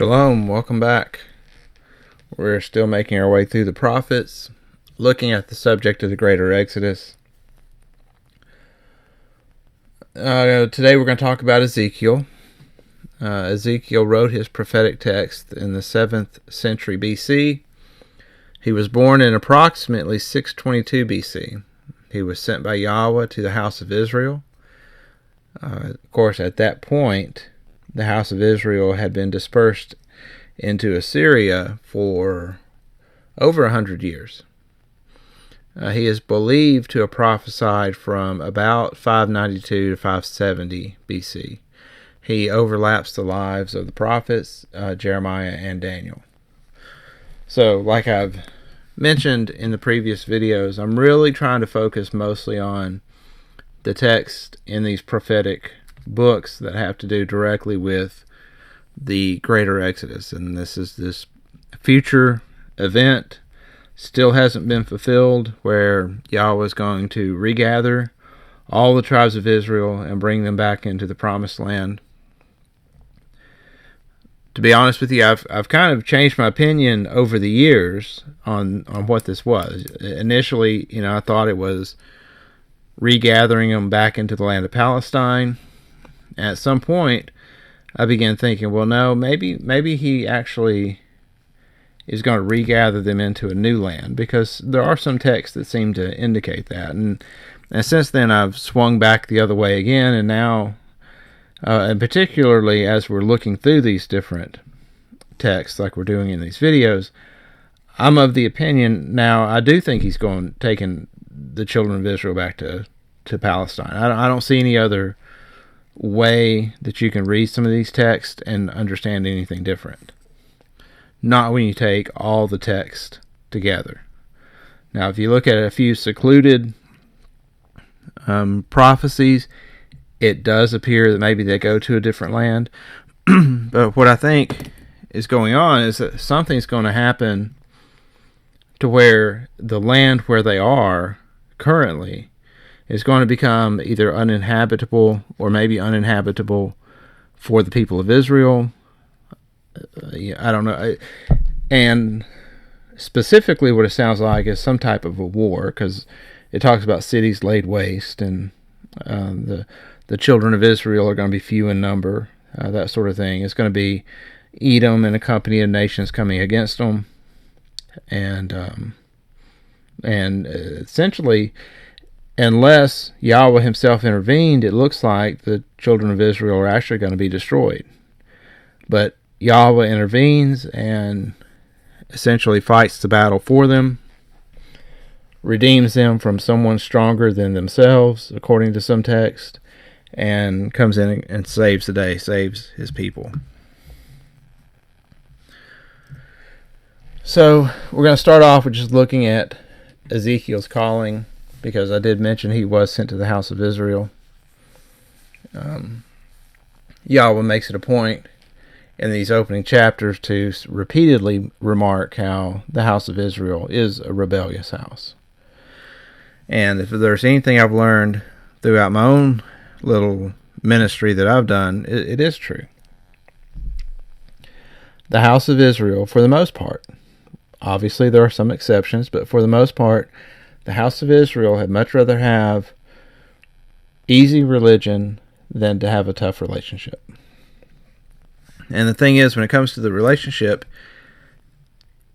Shalom, welcome back. We're still making our way through the prophets, looking at the subject of the greater Exodus. Today we're going to talk about Ezekiel. Ezekiel wrote his prophetic text in the 7th century BC. He was born in approximately 622 BC. He was sent by Yahweh to the house of Israel. Of course, at that point, the house of Israel had been dispersed into Assyria for over 100 years. He is believed to have prophesied from about 592 to 570 BC. He overlaps the lives of the prophets, Jeremiah and Daniel. So, like I've mentioned in the previous videos, I'm really trying to focus mostly on the text in these prophetic books that have to do directly with the greater Exodus. And this future event still hasn't been fulfilled, where Yahweh is going to regather all the tribes of Israel and bring them back into the promised land. To be honest with you, I've kind of changed my opinion over the years on what this was. Initially, I thought it was regathering them back into the land of Palestine. At some point, I began thinking, well, no, maybe he actually is going to regather them into a new land, because there are some texts that seem to indicate that. And since then, I've swung back the other way again, and now, and particularly as we're looking through these different texts, like we're doing in these videos, I'm of the opinion now, I do think he's taking the children of Israel back to Palestine. I don't see any other way that you can read some of these texts and understand anything different. Not when you take all the text together. Now, if you look at a few secluded prophecies, it does appear that maybe they go to a different land. But what I think is going on is that something's going to happen to where the land where they are currently is going to become either uninhabitable or maybe uninhabitable for the people of Israel. I don't know. And specifically what it sounds like is some type of a war, because it talks about cities laid waste, and the children of Israel are going to be few in number, that sort of thing. It's going to be Edom and a company of nations coming against them. And essentially, unless Yahweh himself intervened, it looks like the children of Israel are actually going to be destroyed. But Yahweh intervenes and essentially fights the battle for them, redeems them from someone stronger than themselves, according to some text, and comes in and saves the day, saves his people. So we're going to start off with just looking at Ezekiel's calling, because I did mention he was sent to the house of Israel. Yahweh makes it a point in these opening chapters to repeatedly remark how the house of Israel is a rebellious house. And if there's anything I've learned throughout my own little ministry that I've done, it is true. The house of Israel, for the most part, obviously there are some exceptions, but for the most part, the house of Israel had much rather have easy religion than to have a tough relationship. And the thing is, when it comes to the relationship,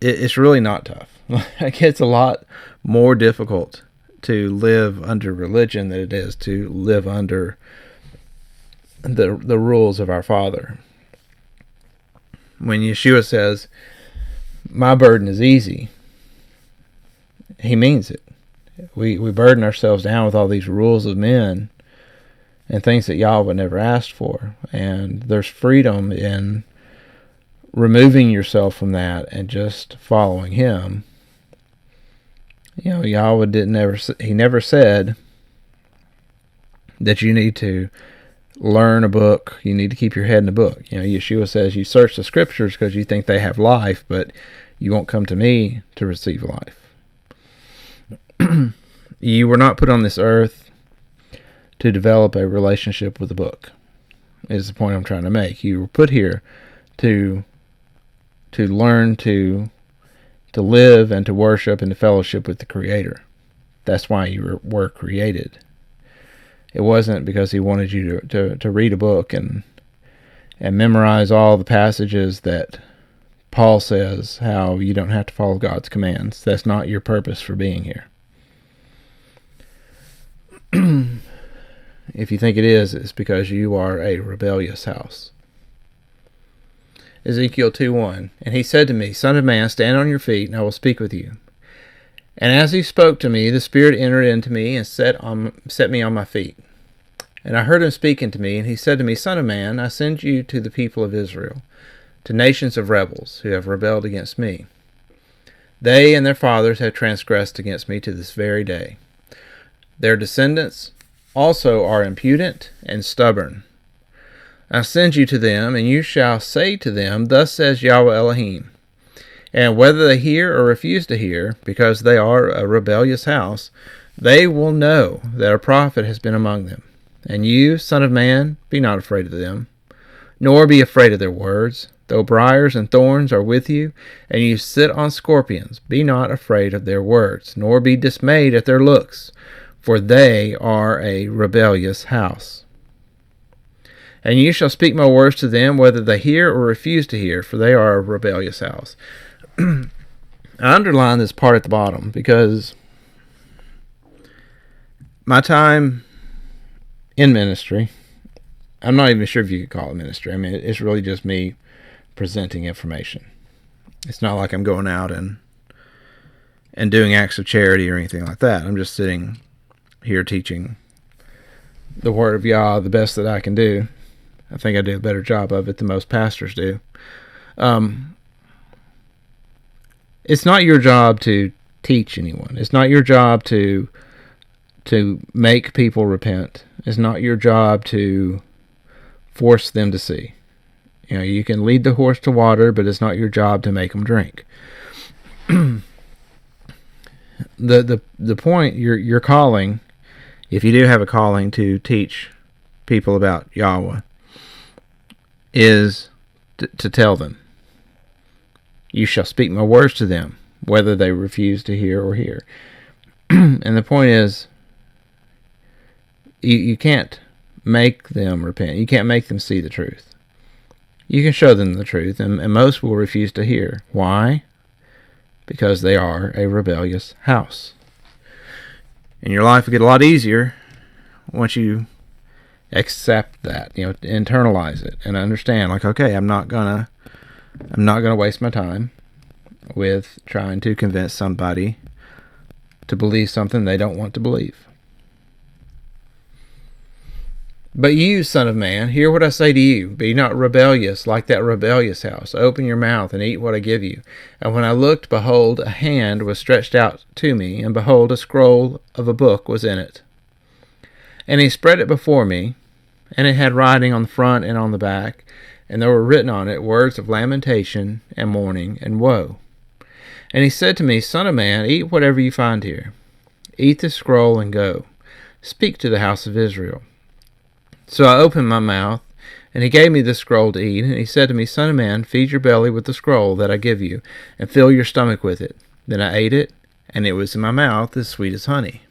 it's really not tough. It gets a lot more difficult to live under religion than it is to live under the rules of our Father. When Yeshua says, "My burden is easy," he means it. We burden ourselves down with all these rules of men and things that Yahweh never asked for. And there's freedom in removing yourself from that and just following him. Yahweh he never said that you need to learn a book, you need to keep your head in a book. Yeshua says you search the scriptures because you think they have life, but you won't come to me to receive life. You were not put on this earth to develop a relationship with the book, is the point I'm trying to make. You were put here to to learn to live and to worship and to fellowship with the Creator. That's why you were created. It wasn't because he wanted you to read a book and memorize all the passages that Paul says how you don't have to follow God's commands. That's not your purpose for being here. If you think it is, it's because you are a rebellious house. Ezekiel 2:1, and he said to me, Son of man, stand on your feet, and I will speak with you. And as he spoke to me, the Spirit entered into me and set me on my feet. And I heard him speaking to me, and he said to me, Son of man, I send you to the people of Israel, to nations of rebels who have rebelled against me. They and their fathers have transgressed against me to this very day. Their descendants also are impudent and stubborn. I send you to them, and you shall say to them, Thus says Yahweh Elohim. And whether they hear or refuse to hear, because they are a rebellious house, they will know that a prophet has been among them. And you, son of man, be not afraid of them, nor be afraid of their words. Though briars and thorns are with you, and you sit on scorpions, be not afraid of their words, nor be dismayed at their looks, for they are a rebellious house. And you shall speak my words to them, whether they hear or refuse to hear, for they are a rebellious house. I underline this part at the bottom because my time in ministry, I'm not even sure if you could call it ministry. I mean, it's really just me presenting information. It's not like I'm going out and doing acts of charity or anything like that. I'm just sitting here teaching the Word of Yah the best that I can do. I think I do a better job of it than most pastors do. It's not your job to teach anyone. It's not your job to make people repent. It's not your job to force them to see. You know, you can lead the horse to water, but it's not your job to make them drink. The point, your calling, if you do have a calling to teach people about Yahweh, is to tell them, you shall speak my words to them, whether they refuse to hear or hear. And the point is, you can't make them repent. You can't make them see the truth. You can show them the truth, and most will refuse to hear. Why? Because they are a rebellious house. And your life will get a lot easier once you accept that, internalize it and understand, like, okay, I'm not gonna waste my time with trying to convince somebody to believe something they don't want to believe. But you, son of man, hear what I say to you. Be not rebellious like that rebellious house. Open your mouth and eat what I give you. And when I looked, behold, a hand was stretched out to me, and behold, a scroll of a book was in it. And he spread it before me, and it had writing on the front and on the back, and there were written on it words of lamentation and mourning and woe. And he said to me, Son of man, eat whatever you find here. Eat the scroll and go. Speak to the house of Israel. So I opened my mouth, and he gave me the scroll to eat, and he said to me, Son of man, feed your belly with the scroll that I give you, and fill your stomach with it. Then I ate it, and it was in my mouth as sweet as honey.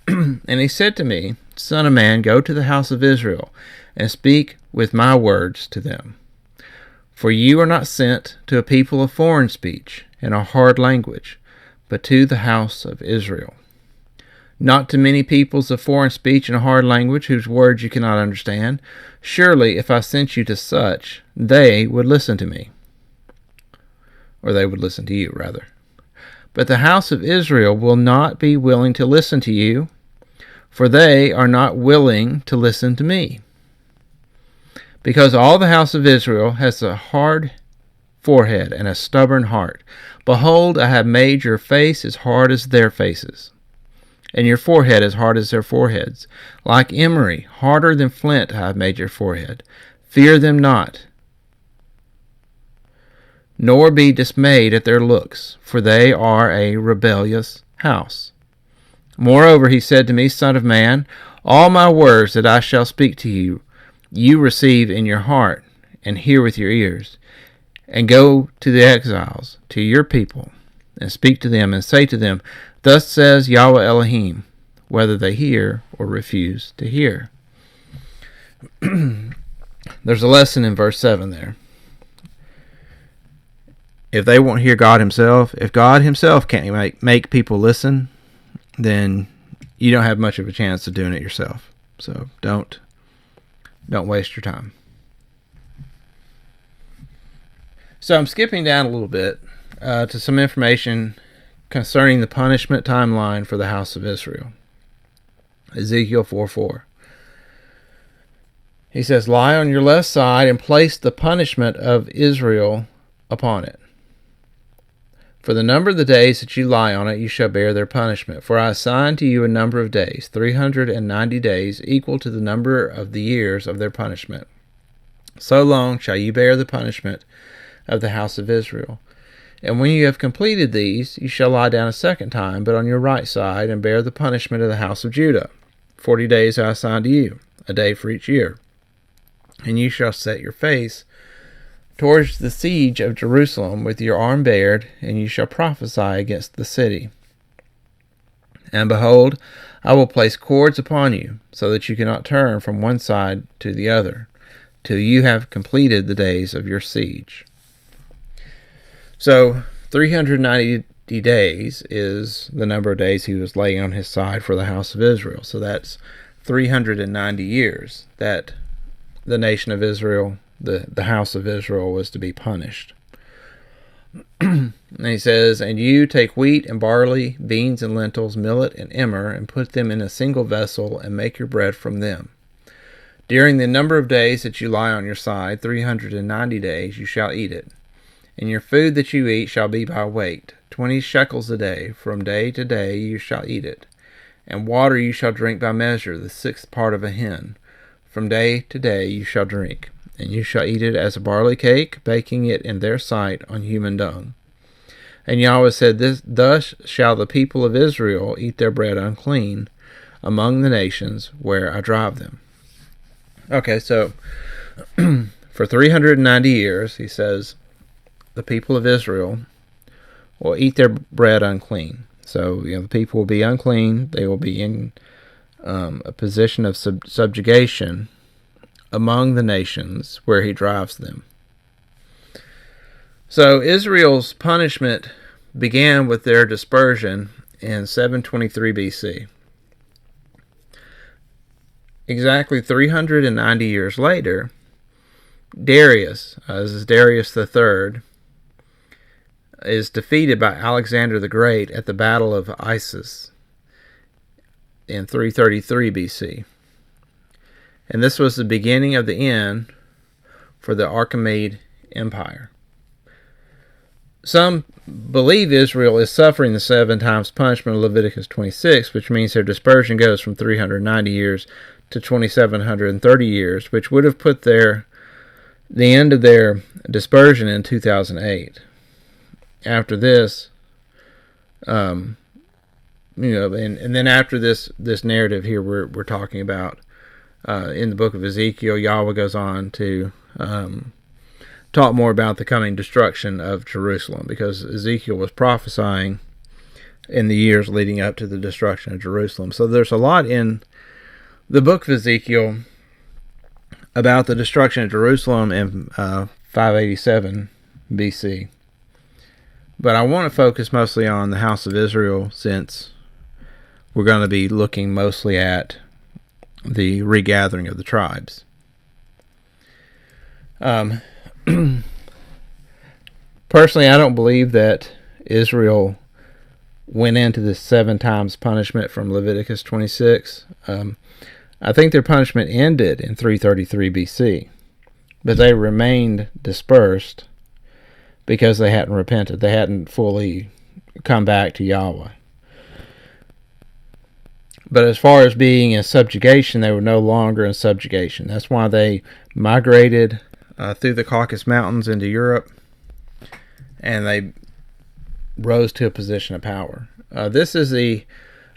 And he said to me, Son of man, go to the house of Israel, and speak with my words to them. For you are not sent to a people of foreign speech and a hard language, but to the house of Israel. Not to many peoples of foreign speech and a hard language, whose words you cannot understand. Surely, if I sent you to such, they would listen to me. Or they would listen to you, rather. But the house of Israel will not be willing to listen to you, for they are not willing to listen to me. Because all the house of Israel has a hard forehead and a stubborn heart. Behold, I have made your face as hard as their faces, and your forehead as hard as their foreheads. Like emery, harder than flint, I have made your forehead. Fear them not, nor be dismayed at their looks, for they are a rebellious house. Moreover, he said to me, Son of man, all my words that I shall speak to you, you receive in your heart, and hear with your ears. and go to the exiles, to your people, and speak to them, and say to them, Thus says Yahweh Elohim, whether they hear or refuse to hear. There's a lesson in verse 7 there. If they won't hear God himself, if God himself can't make people listen, then you don't have much of a chance of doing it yourself. So don't waste your time. So I'm skipping down a little bit to some information concerning the punishment timeline for the house of Israel. Ezekiel 4:4. He says, Lie on your left side and place the punishment of Israel upon it. For the number of the days that you lie on it, you shall bear their punishment. For I assign to you a number of days, 390 days, equal to the number of the years of their punishment. So long shall you bear the punishment of the house of Israel. And when you have completed these, you shall lie down a second time, but on your right side, and bear the punishment of the house of Judah. 40 days I assign to you, a day for each year. And you shall set your face towards the siege of Jerusalem with your arm bared, and you shall prophesy against the city. And behold, I will place cords upon you, so that you cannot turn from one side to the other, till you have completed the days of your siege. So, 390 days is the number of days he was laying on his side for the house of Israel. So that's 390 years that the nation of Israel, the house of Israel, was to be punished. And he says, And you take wheat and barley, beans and lentils, millet and emmer, and put them in a single vessel, and make your bread from them. During the number of days that you lie on your side, 390 days, you shall eat it. And your food that you eat shall be by weight, 20 shekels a day. From day to day you shall eat it. And water you shall drink by measure, the 1/6 part of a hin. From day to day you shall drink. And you shall eat it as a barley cake, baking it in their sight on human dung. And Yahweh said, Thus shall the people of Israel eat their bread unclean among the nations where I drive them. Okay, so for 390 years, he says, the people of Israel will eat their bread unclean. So, the people will be unclean. They will be in a position of subjugation among the nations where he drives them. So Israel's punishment began with their dispersion in 723 BC. Exactly 390 years later, Darius, this is Darius III, is defeated by Alexander the Great at the Battle of Issus in 333 BC. And this was the beginning of the end for the Achaemenid Empire. Some believe Israel is suffering the 7 times punishment of Leviticus 26, which means their dispersion goes from 390 years to 2,730 years, which would have put the end of their dispersion in 2008. After this, and then after this narrative here we're talking about, in the book of Ezekiel, Yahweh goes on to talk more about the coming destruction of Jerusalem, because Ezekiel was prophesying in the years leading up to the destruction of Jerusalem. So there's a lot in the book of Ezekiel about the destruction of Jerusalem in 587 BC. But I want to focus mostly on the house of Israel, since we're going to be looking mostly at the regathering of the tribes. Personally, I don't believe that Israel went into the 7 times punishment from Leviticus 26. I think their punishment ended in 333 BC, but they remained dispersed because they hadn't repented. They hadn't fully come back to Yahweh. But as far as being in subjugation, they were no longer in subjugation. That's why they migrated through the Caucasus Mountains into Europe, and they rose to a position of power. This is the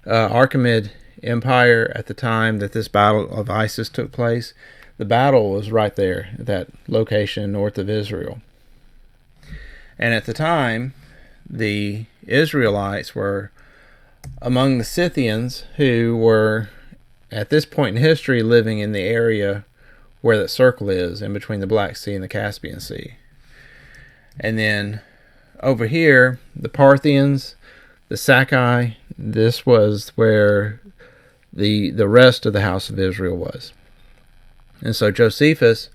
Achaemenid Empire at the time that this battle of Issus took place. The battle was right there, at that location north of Israel. And at the time, the Israelites were among the Scythians, who were, at this point in history, living in the area where that circle is, in between the Black Sea and the Caspian Sea. And then over here, the Parthians, the Sakai, this was where the rest of the house of Israel was. And so Josephus,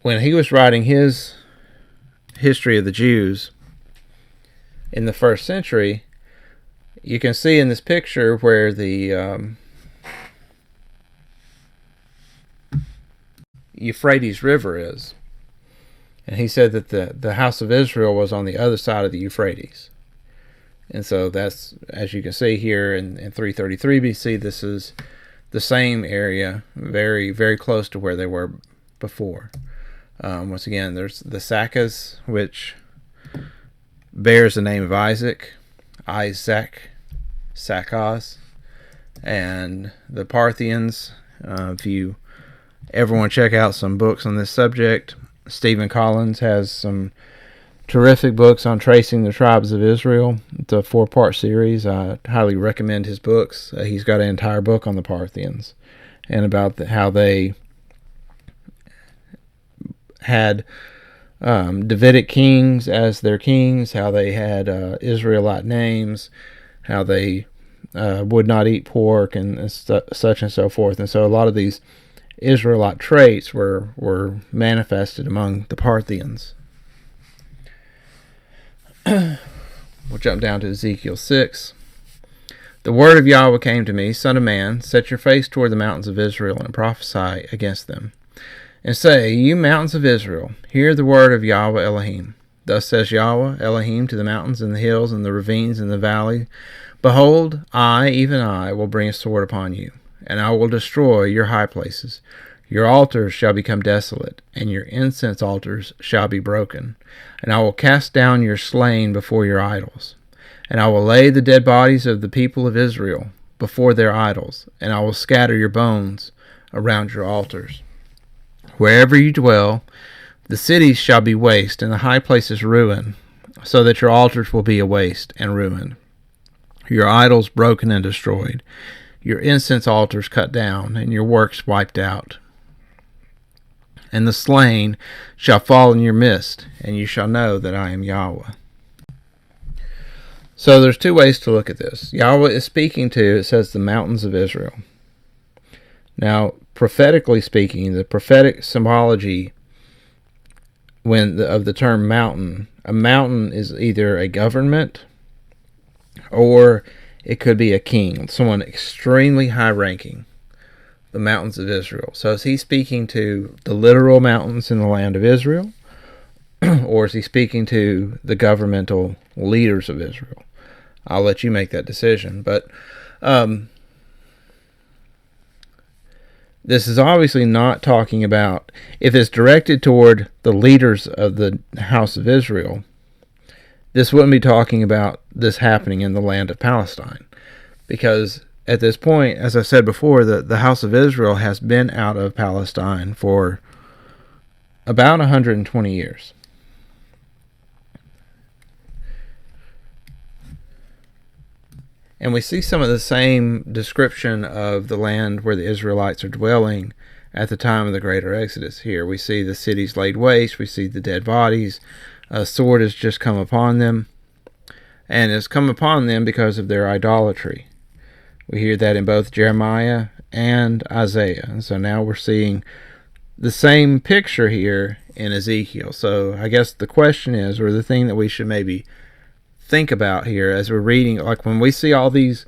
when he was writing his history of the Jews in the first century, you can see in this picture where the Euphrates River is. And he said that the house of Israel was on the other side of the Euphrates. And so that's, as you can see here in 333 BC, this is the same area, very, very close to where they were before. Once again, there's the Sakas, which bears the name of Isaac, Sakos, and the Parthians. If you ever want to check out some books on this subject, Stephen Collins has some terrific books on tracing the tribes of Israel. It's a 4-part series. I highly recommend his books. He's got an entire book on the Parthians and about how they had Davidic kings as their kings, how they had Israelite names, how they would not eat pork, and such and so forth. And so a lot of these Israelite traits were manifested among the Parthians. We'll jump down to Ezekiel 6. The word of Yahweh came to me, Son of man, set your face toward the mountains of Israel, and prophesy against them. And say, you mountains of Israel, hear the word of Yahweh Elohim. Thus says Yahweh Elohim to the mountains and the hills and the ravines and the valley, behold, I, even I, will bring a sword upon you, and I will destroy your high places. Your altars shall become desolate, and your incense altars shall be broken. And I will cast down your slain before your idols. And I will lay the dead bodies of the people of Israel before their idols, and I will scatter your bones around your altars. Wherever you dwell, the cities shall be waste, and the high places ruined, so that your altars will be a waste and ruined. Your idols broken and destroyed, your incense altars cut down, and your works wiped out. And the slain shall fall in your midst, and you shall know that I am Yahweh. So there's two ways to look at this. Yahweh is speaking to, it says, the mountains of Israel. Now, prophetically speaking, the prophetic symbology of the term mountain, a mountain is either a government or it could be a king, someone extremely high-ranking, the mountains of Israel. So is he speaking to the literal mountains in the land of Israel, or is he speaking to the governmental leaders of Israel? I'll let you make that decision. But this is obviously not talking about, if it's directed toward the leaders of the house of Israel, this wouldn't be talking about this happening in the land of Palestine. Because at this point, as I said before, the house of Israel has been out of Palestine for about 120 years. And we see some of the same description of the land where the Israelites are dwelling at the time of the greater Exodus here. We see the cities laid waste, we see the dead bodies, a sword has just come upon them, and it's come upon them because of their idolatry. We hear that in both Jeremiah and Isaiah. And so now we're seeing the same picture here in Ezekiel. So I guess the question is, or the thing that we should maybe think about here as we're reading, like when we see all these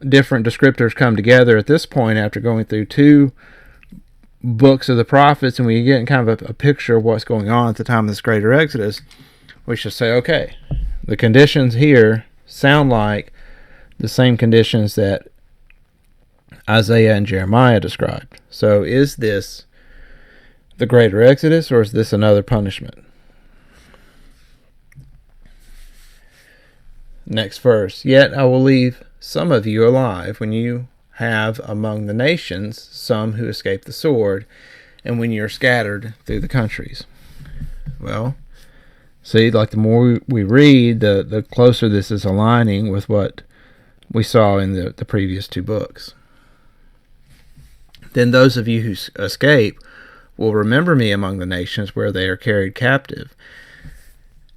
different descriptors come together at this point after going through 2 books of the prophets, and we get kind of a picture of what's going on at the time of this greater Exodus, we should say, okay, the conditions here sound like the same conditions that Isaiah and Jeremiah described. So is this the greater Exodus, or is this another punishment? Next verse. Yet I will leave some of you alive when you have among the nations some who escape the sword, and when you are scattered through the countries. Well, See, like the more we read, the closer this is aligning with what we saw in the previous two books. Then those of you who escape will remember me among the nations where they are carried captive,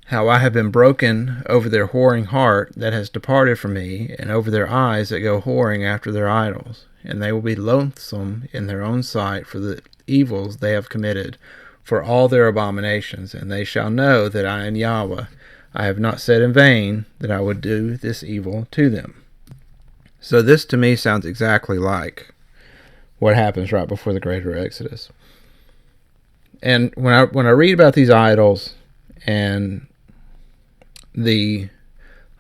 how I have been broken over their whoring heart that has departed from me, and over their eyes that go whoring after their idols. And they will be loathsome in their own sight for the evils they have committed, for all their abominations. And they shall know that I am Yahweh. I have not said in vain that I would do this evil to them. So this to me sounds exactly like what happens right before the greater Exodus. And when I read about these idols and the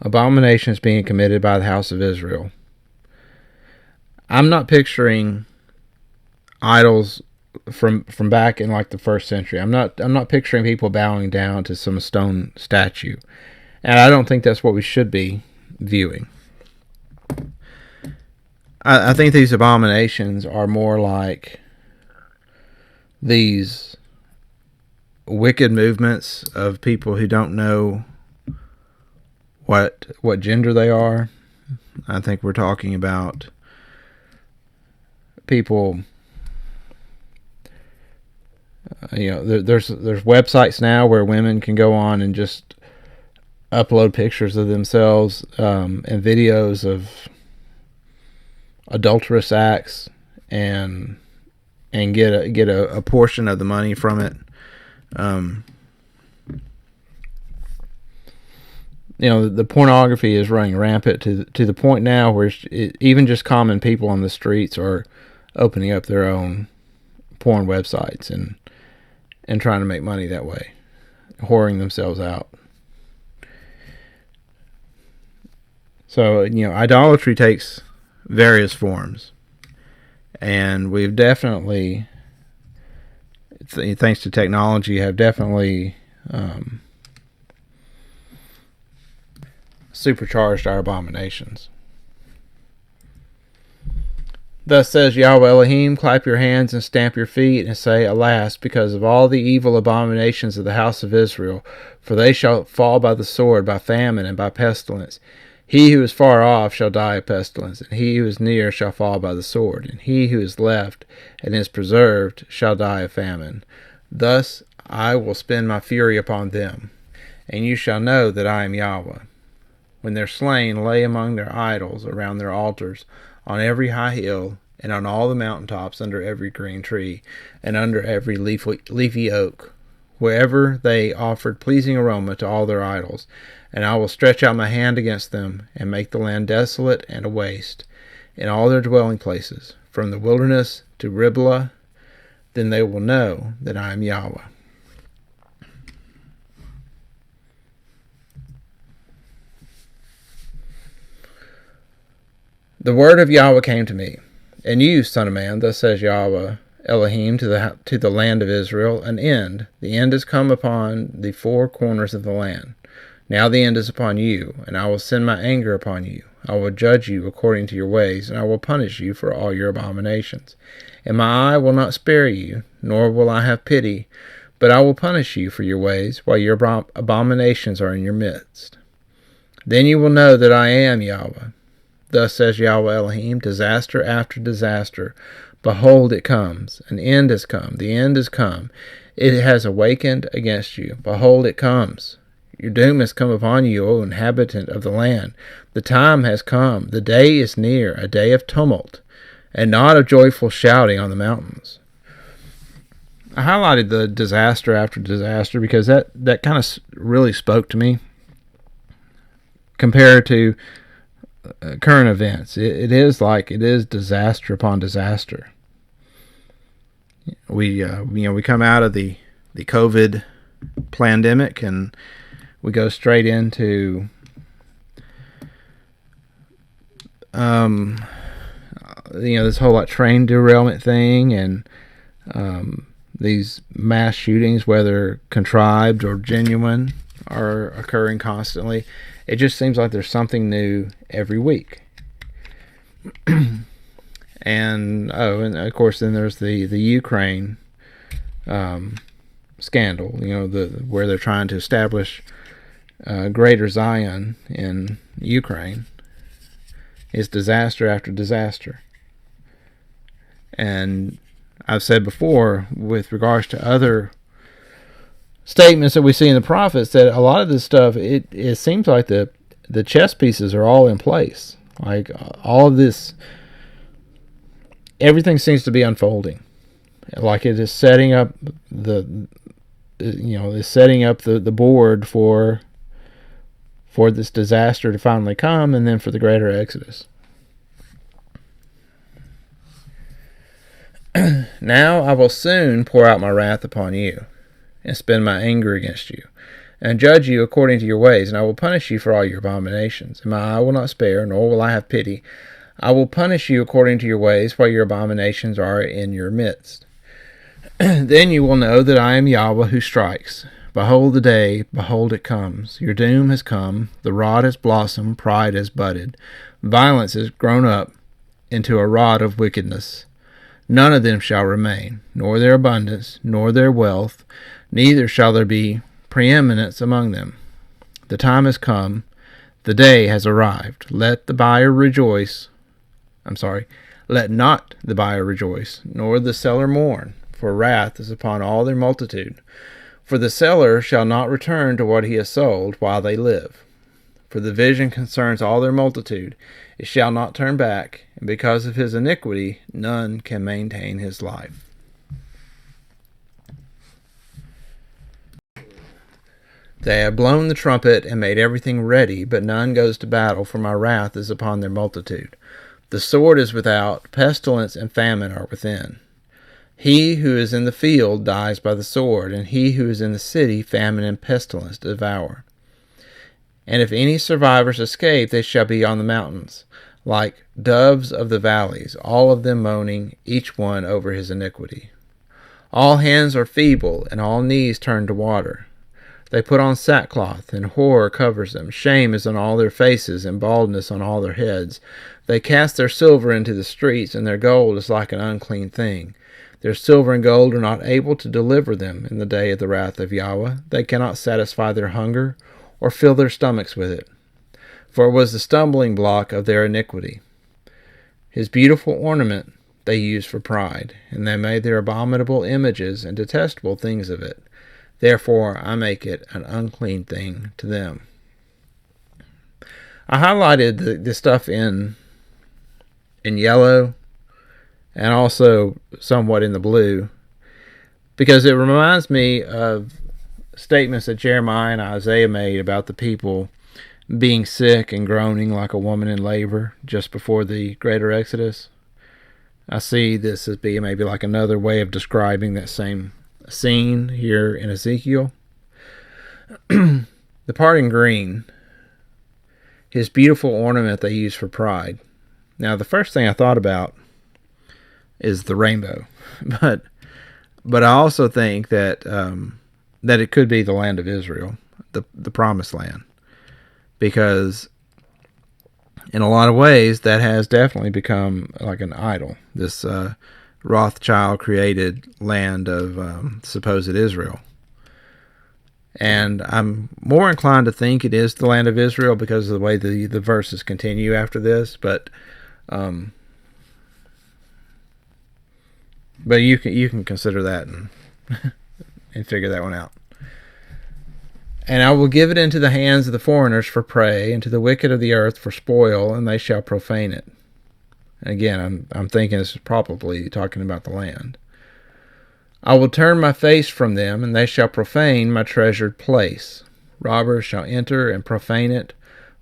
abominations being committed by the house of Israel, I'm not picturing idols from back in like the first century. I'm not picturing people bowing down to some stone statue, and I don't think that's what we should be viewing. I think these abominations are more like these wicked movements of people who don't know what gender they are. I think we're talking about people. There's websites now where women can go on and just upload pictures of themselves and videos of adulterous acts and get a portion of the money from it. The pornography is running rampant to the point now where even just common people on the streets are opening up their own porn websites and trying to make money that way, whoring themselves out. So, idolatry takes various forms, and we've definitely, thanks to technology, have definitely supercharged our abominations. Thus says Yahweh Elohim, clap your hands and stamp your feet, and say, Alas, because of all the evil abominations of the house of Israel, for they shall fall by the sword, by famine, and by pestilence. He who is far off shall die of pestilence, and he who is near shall fall by the sword, and he who is left and is preserved shall die of famine. Thus I will spend my fury upon them, and you shall know that I am Yahweh. When their slain lay among their idols around their altars, on every high hill, and on all the mountaintops, under every green tree, and under every leafy oak, wherever they offered pleasing aroma to all their idols. And I will stretch out my hand against them, and make the land desolate and a waste, in all their dwelling places, from the wilderness to Riblah. Then they will know that I am Yahweh. The word of Yahweh came to me, and you, son of man, thus says Yahweh Elohim to the land of Israel, an end. The end is come upon the four corners of the land. Now the end is upon you, and I will send my anger upon you. I will judge you according to your ways, and I will punish you for all your abominations. And my eye will not spare you, nor will I have pity, but I will punish you for your ways, while your abominations are in your midst. Then you will know that I am Yahweh. Thus says Yahweh Elohim, disaster after disaster. Behold, it comes. An end has come. The end is come. It has awakened against you. Behold, it comes. Your doom has come upon you, O inhabitant of the land. The time has come. The day is near, a day of tumult, and not of joyful shouting on the mountains. I highlighted the disaster after disaster because that kind of really spoke to me compared to current events. It is disaster upon disaster. We come out of the COVID pandemic and we go straight into this whole train derailment thing and these mass shootings, whether contrived or genuine, are occurring constantly. It just seems like there's something new every week. and of course then there's the Ukraine scandal, where they're trying to establish Greater Zion in Ukraine, is disaster after disaster. And I've said before, with regards to other statements that we see in the prophets, that a lot of this stuff, it seems like the chess pieces are all in place. Like all of this, everything seems to be unfolding. Like it is setting up the board for this disaster to finally come, and then for the greater Exodus. Now I will soon pour out my wrath upon you, and spend my anger against you, and judge you according to your ways, and I will punish you for all your abominations. And my eye will not spare, nor will I have pity. I will punish you according to your ways, while your abominations are in your midst. Then you will know that I am Yahweh who strikes. Behold the day, behold it comes. Your doom has come, the rod has blossomed, pride has budded. Violence has grown up into a rod of wickedness. None of them shall remain, nor their abundance, nor their wealth, neither shall there be preeminence among them. The time has come, the day has arrived. Let not the buyer rejoice, nor the seller mourn, for wrath is upon all their multitude. For the seller shall not return to what he has sold while they live. For the vision concerns all their multitude. It shall not turn back, and because of his iniquity none can maintain his life. They have blown the trumpet and made everything ready, but none goes to battle, for my wrath is upon their multitude. The sword is without, pestilence and famine are within. He who is in the field dies by the sword, and he who is in the city famine and pestilence devour. And if any survivors escape, they shall be on the mountains, like doves of the valleys, all of them moaning, each one over his iniquity. All hands are feeble, and all knees turn to water. They put on sackcloth, and horror covers them. Shame is on all their faces, and baldness on all their heads. They cast their silver into the streets, and their gold is like an unclean thing. Their silver and gold are not able to deliver them in the day of the wrath of Yahweh. They cannot satisfy their hunger, or fill their stomachs with it. For it was the stumbling block of their iniquity. His beautiful ornament they used for pride, and they made their abominable images and detestable things of it. Therefore I make it an unclean thing to them. I highlighted the stuff in yellow, and also somewhat in the blue, because it reminds me of statements that Jeremiah and Isaiah made about the people being sick and groaning like a woman in labor just before the greater Exodus. I see this as being maybe like another way of describing that same scene here in Ezekiel. The part in green, his beautiful ornament they use for pride. Now, the first thing I thought about is the rainbow, but I also think that that it could be the land of Israel, the promised land, because in a lot of ways that has definitely become like an idol. This Rothschild created land of supposed Israel, and I'm more inclined to think it is the land of Israel because of the way the verses continue after this, but you can consider that and figure that one out. And I will give it into the hands of the foreigners for prey, and to the wicked of the earth for spoil, and they shall profane it. And again, I'm thinking this is probably talking about the land. I will turn my face from them, and they shall profane my treasured place. Robbers shall enter and profane it.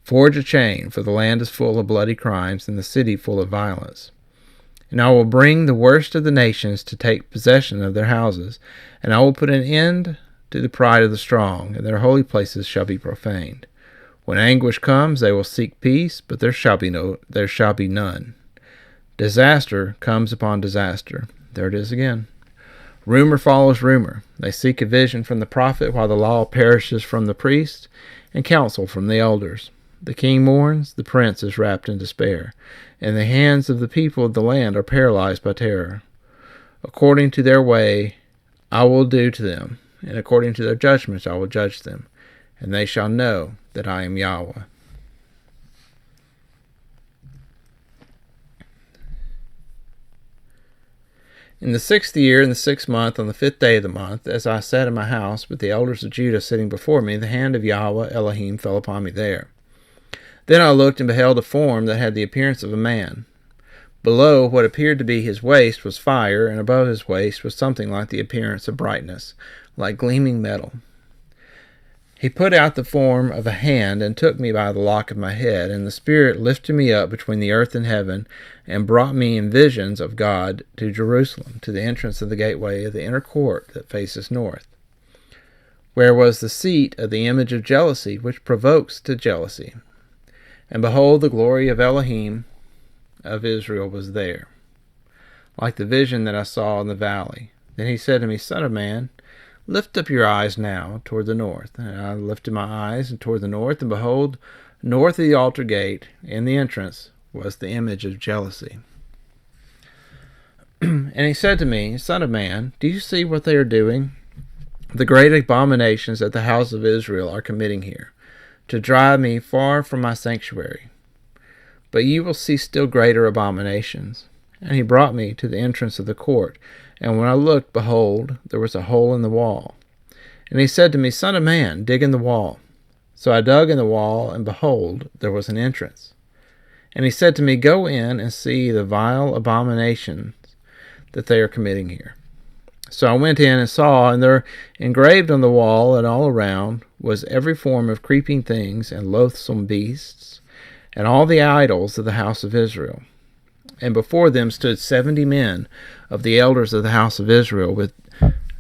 Forge a chain, for the land is full of bloody crimes, and the city full of violence. And I will bring the worst of the nations to take possession of their houses, and I will put an end to the pride of the strong, and their holy places shall be profaned. When anguish comes, they will seek peace, but there shall be none. Disaster comes upon disaster. There it is again. Rumor follows rumor. They seek a vision from the prophet, while the law perishes from the priest, and counsel from the elders. The king mourns, the prince is wrapped in despair, and the hands of the people of the land are paralyzed by terror. According to their way I will do to them, and according to their judgments I will judge them, and they shall know that I am Yahweh. In the 6th year, in the 6th month, on the 5th day of the month, as I sat in my house, with the elders of Judah sitting before me, the hand of Yahweh Elohim fell upon me there. Then I looked and beheld a form that had the appearance of a man. Below what appeared to be his waist was fire, and above his waist was something like the appearance of brightness, like gleaming metal. He put out the form of a hand and took me by the lock of my head, and the Spirit lifted me up between the earth and heaven, and brought me in visions of God to Jerusalem, to the entrance of the gateway of the inner court that faces north, where was the seat of the image of jealousy, which provokes to jealousy. And behold, the glory of Elohim of Israel was there, like the vision that I saw in the valley. Then he said to me, Son of man, lift up your eyes now toward the north. And I lifted my eyes toward the north, and behold, north of the altar gate, in the entrance, was the image of jealousy. And he said to me, Son of man, do you see what they are doing? The great abominations that the house of Israel are committing here, to drive me far from my sanctuary. But you will see still greater abominations. And he brought me to the entrance of the court, and when I looked, behold, there was a hole in the wall. And he said to me, Son of man, dig in the wall. So I dug in the wall, and behold, there was an entrance. And he said to me, Go in and see the vile abominations that they are committing here. So I went in and saw, and there engraved on the wall and all around was every form of creeping things and loathsome beasts, and all the idols of the house of Israel. And before them stood 70 men of the elders of the house of Israel, with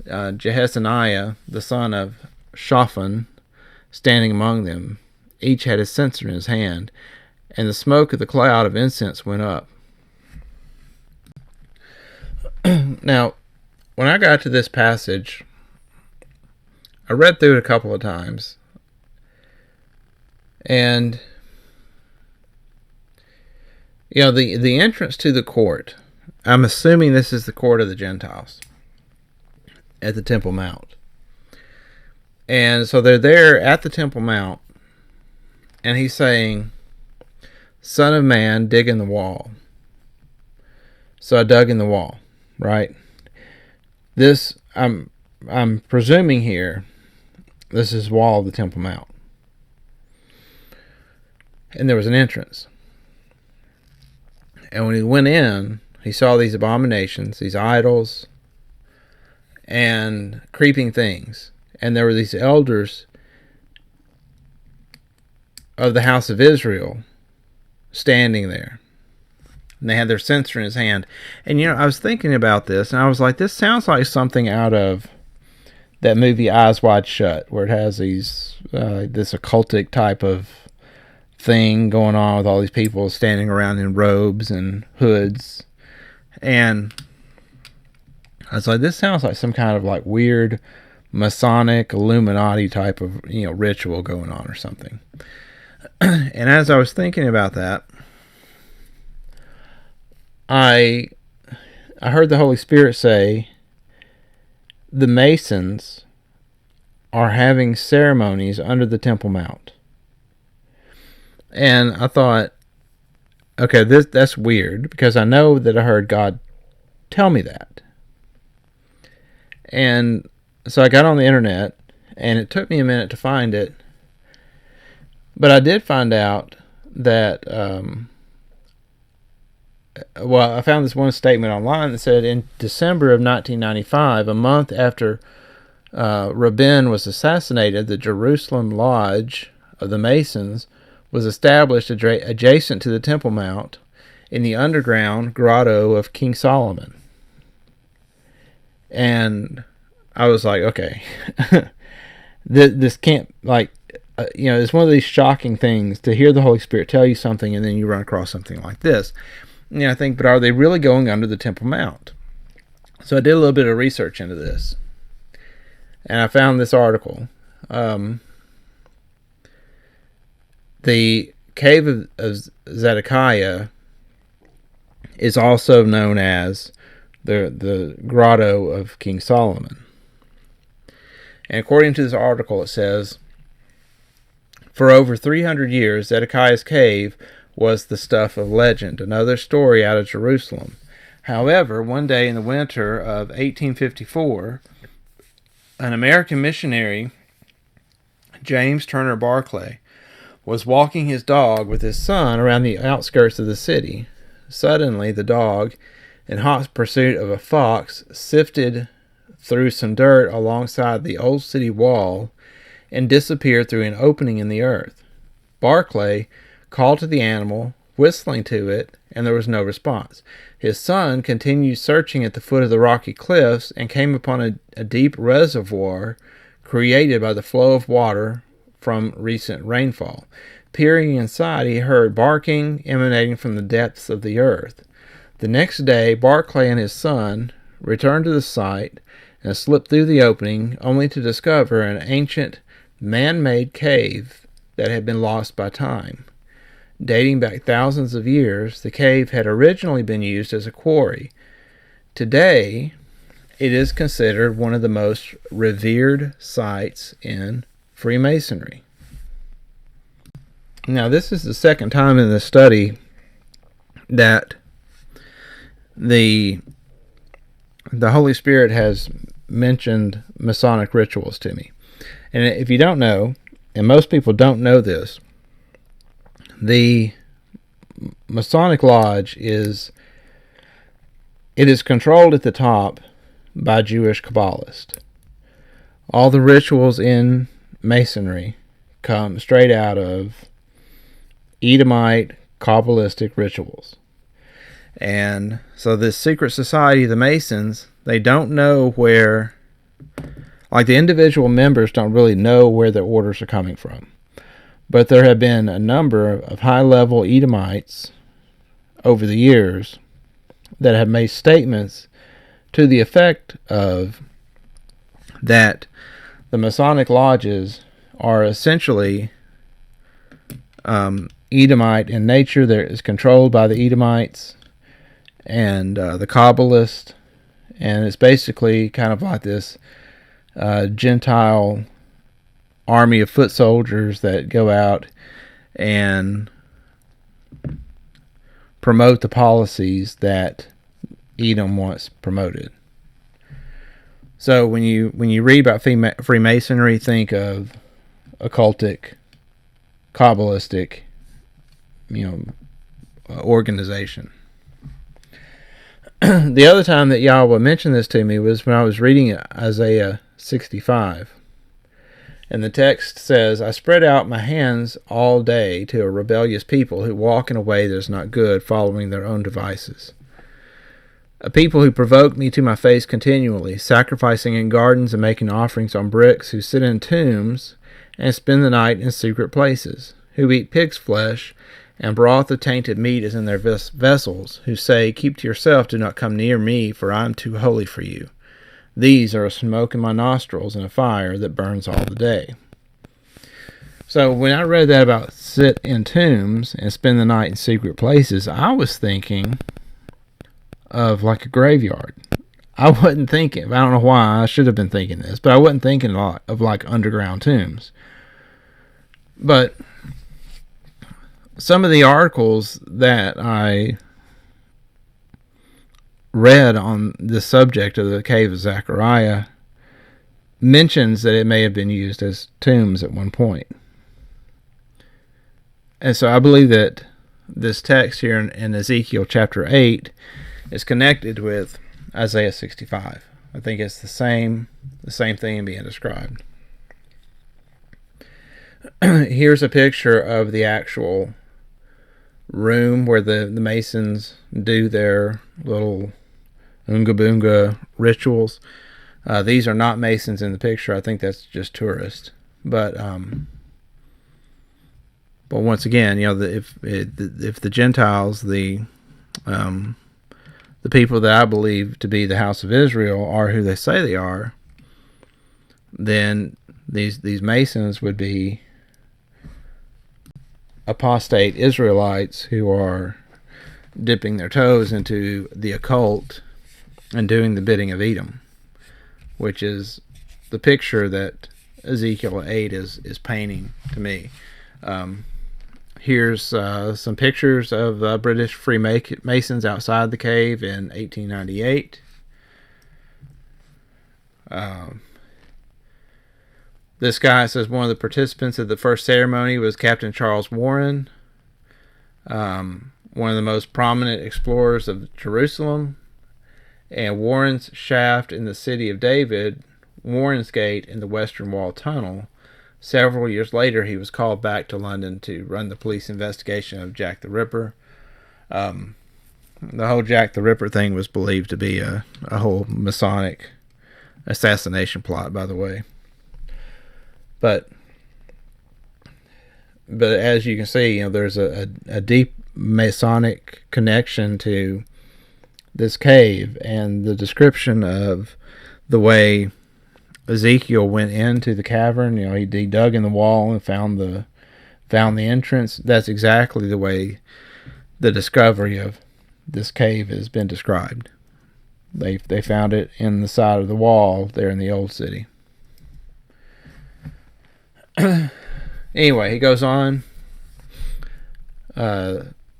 Jehezaniah, the son of Shaphan, standing among them. Each had a censer in his hand, and the smoke of the cloud of incense went up. Now, when I got to this passage, I read through it a couple of times, and the entrance to the court, I'm assuming this is the court of the Gentiles at the Temple Mount. And so they're there at the Temple Mount, and he's saying, Son of man, dig in the wall. So I dug in the wall, right? This, I'm presuming here, this is the wall of the Temple Mount. And there was an entrance. And when he went in, he saw these abominations, these idols, and creeping things. And there were these elders of the house of Israel standing there. And they had their censer in his hand. And, I was thinking about this, and I was like, this sounds like something out of that movie Eyes Wide Shut, where it has these this occultic type of thing going on with all these people standing around in robes and hoods. And I was like, this sounds like some kind of like weird Masonic Illuminati type of ritual going on or something. And as I was thinking about that, I heard the Holy Spirit say the Masons are having ceremonies under the Temple Mount. And I thought, okay, that's weird, because I know that I heard God tell me that. And so I got on the internet, and it took me a minute to find it. But I did find out that, I found this one statement online that said, in December of 1995, a month after Rabin was assassinated, the Jerusalem Lodge of the Masons was established adjacent to the Temple Mount in the underground grotto of King Solomon. And I was like, okay, this can't, it's one of these shocking things to hear the Holy Spirit tell you something and then you run across something like this. And I think, but are they really going under the Temple Mount? So I did a little bit of research into this, and I found this article. The cave of Zedekiah is also known as the grotto of King Solomon. And according to this article, it says, for over 300 years, Zedekiah's cave was the stuff of legend, another story out of Jerusalem. However, one day in the winter of 1854, an American missionary, James Turner Barclay, was walking his dog with his son around the outskirts of the city. Suddenly, the dog, in hot pursuit of a fox, sifted through some dirt alongside the old city wall and disappeared through an opening in the earth. Barclay called to the animal, whistling to it, and there was no response. His son continued searching at the foot of the rocky cliffs and came upon a deep reservoir created by the flow of water from recent rainfall. Peering inside, he heard barking emanating from the depths of the earth. The next day, Barclay and his son returned to the site and slipped through the opening, only to discover an ancient man-made cave that had been lost by time. Dating back thousands of years, the cave had originally been used as a quarry. Today, it is considered one of the most revered sites in Freemasonry. Now, this is the second time in the study that the Holy Spirit has mentioned Masonic rituals to me. And if you don't know, and most people don't know this, the Masonic Lodge is controlled at the top by Jewish Kabbalists. All the rituals in Masonry come straight out of Edomite Kabbalistic rituals. And so this secret society of the Masons, they don't know where, like the individual members don't really know where their orders are coming from. But there have been a number of high-level Edomites over the years that have made statements to the effect of that the Masonic lodges are essentially Edomite in nature. That is controlled by the Edomites and the Kabbalists, and it's basically kind of like this Gentile army of foot soldiers that go out and promote the policies that Edom wants promoted. So when you read about Freemasonry, think of occultic, Kabbalistic, organization. The other time that Yahweh mentioned this to me was when I was reading Isaiah 65. And the text says, I spread out my hands all day to a rebellious people who walk in a way that is not good, following their own devices. A people who provoke me to my face continually, sacrificing in gardens and making offerings on bricks, who sit in tombs and spend the night in secret places, who eat pig's flesh, and broth of tainted meat is in their vessels, who say, keep to yourself, do not come near me, for I am too holy for you. These are a smoke in my nostrils and a fire that burns all the day. So when I read that about sit in tombs and spend the night in secret places, I was thinking of like a graveyard. I wasn't thinking, I don't know why, I should have been thinking this, but I wasn't thinking a lot of like underground tombs. But some of the articles that I read on the subject of the cave of Zechariah mentions that it may have been used as tombs at one point. And so I believe that this text here in Ezekiel chapter 8 is connected with Isaiah 65. I think it's the same thing being described. Here's a picture of the actual room where the Masons do their little Oonga Boonga rituals. These are not Masons in the picture. I think that's just tourists. But once again, if the Gentiles, the people that I believe to be the house of Israel are who they say they are, then these Masons would be apostate Israelites who are dipping their toes into the occult and doing the bidding of Edom, which is the picture that Ezekiel 8 is painting to me. Here's some pictures of British Freemasons outside the cave in 1898. This guy says one of the participants at the first ceremony was Captain Charles Warren, one of the most prominent explorers of Jerusalem, and Warren's shaft in the city of David, Warren's Gate in the Western Wall Tunnel. Several years later, he was called back to London to run the police investigation of Jack the Ripper. The whole Jack the Ripper thing was believed to be a whole Masonic assassination plot, by the way. But as you can see, there's a deep Masonic connection to this cave, and the description of the way Ezekiel went into the cavern. He dug in the wall and found the entrance. That's exactly the way the discovery of this cave has been described. They found it in the side of the wall there in the old city. Anyway, he goes on,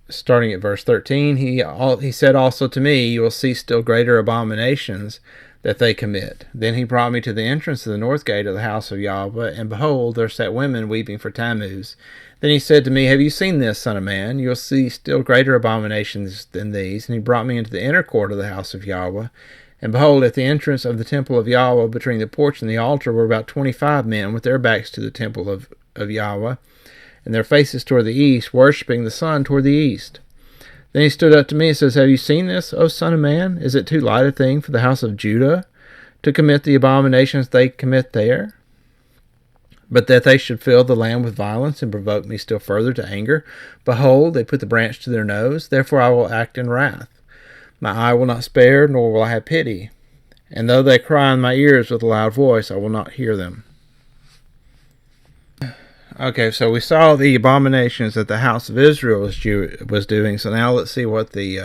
starting at verse 13. He said also to me, "You will see still greater abominations that they commit." Then he brought me to the entrance of the north gate of the house of Yahweh, and behold, there sat women weeping for Tammuz. Then he said to me, "Have you seen this, son of man? You will see still greater abominations than these." And he brought me into the inner court of the house of Yahweh, and behold, at the entrance of the temple of Yahweh, between the porch and the altar, were about 25 men with their backs to the temple of Yahweh, and their faces toward the east, worshiping the sun toward the east. Then he stood up to me and says, "Have you seen this, O son of man? Is it too light a thing for the house of Judah to commit the abominations they commit there? But that they should fill the land with violence and provoke me still further to anger? Behold, they put the branch to their nose, therefore I will act in wrath. My eye will not spare, nor will I have pity. And though they cry in my ears with a loud voice, I will not hear them." Okay, so we saw the abominations that the house of Israel was doing. So now let's see what the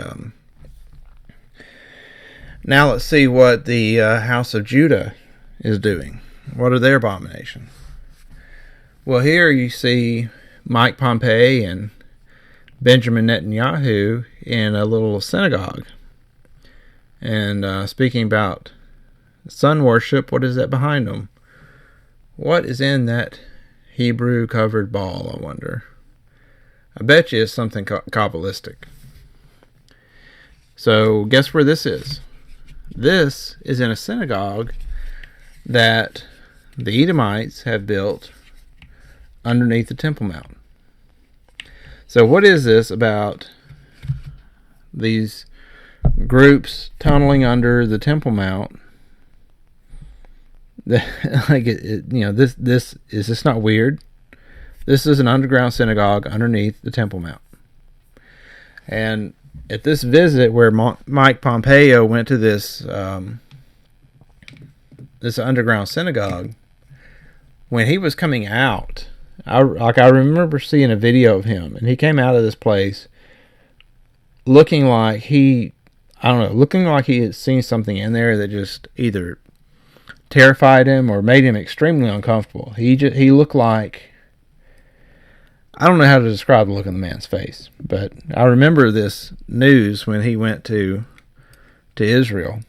house of Judah is doing. What are their abominations? Well, here you see Mike Pompeo and Benjamin Netanyahu in a little synagogue, and speaking about sun worship. What is that behind them? What is in that Hebrew covered ball, I wonder? I bet you it's something Kabbalistic. So guess where this is? This is in a synagogue that the Edomites have built underneath the Temple Mount. So what is this about these groups tunneling under the Temple Mount? This is this not weird? This is an underground synagogue underneath the Temple Mount. And at this visit where Mike Pompeo went to this underground synagogue, when he was coming out, I remember seeing a video of him, and he came out of this place looking like he had seen something in there that just either terrified him or made him extremely uncomfortable. He looked like, I don't know how to describe the look on the man's face, but I remember this news when he went to Israel,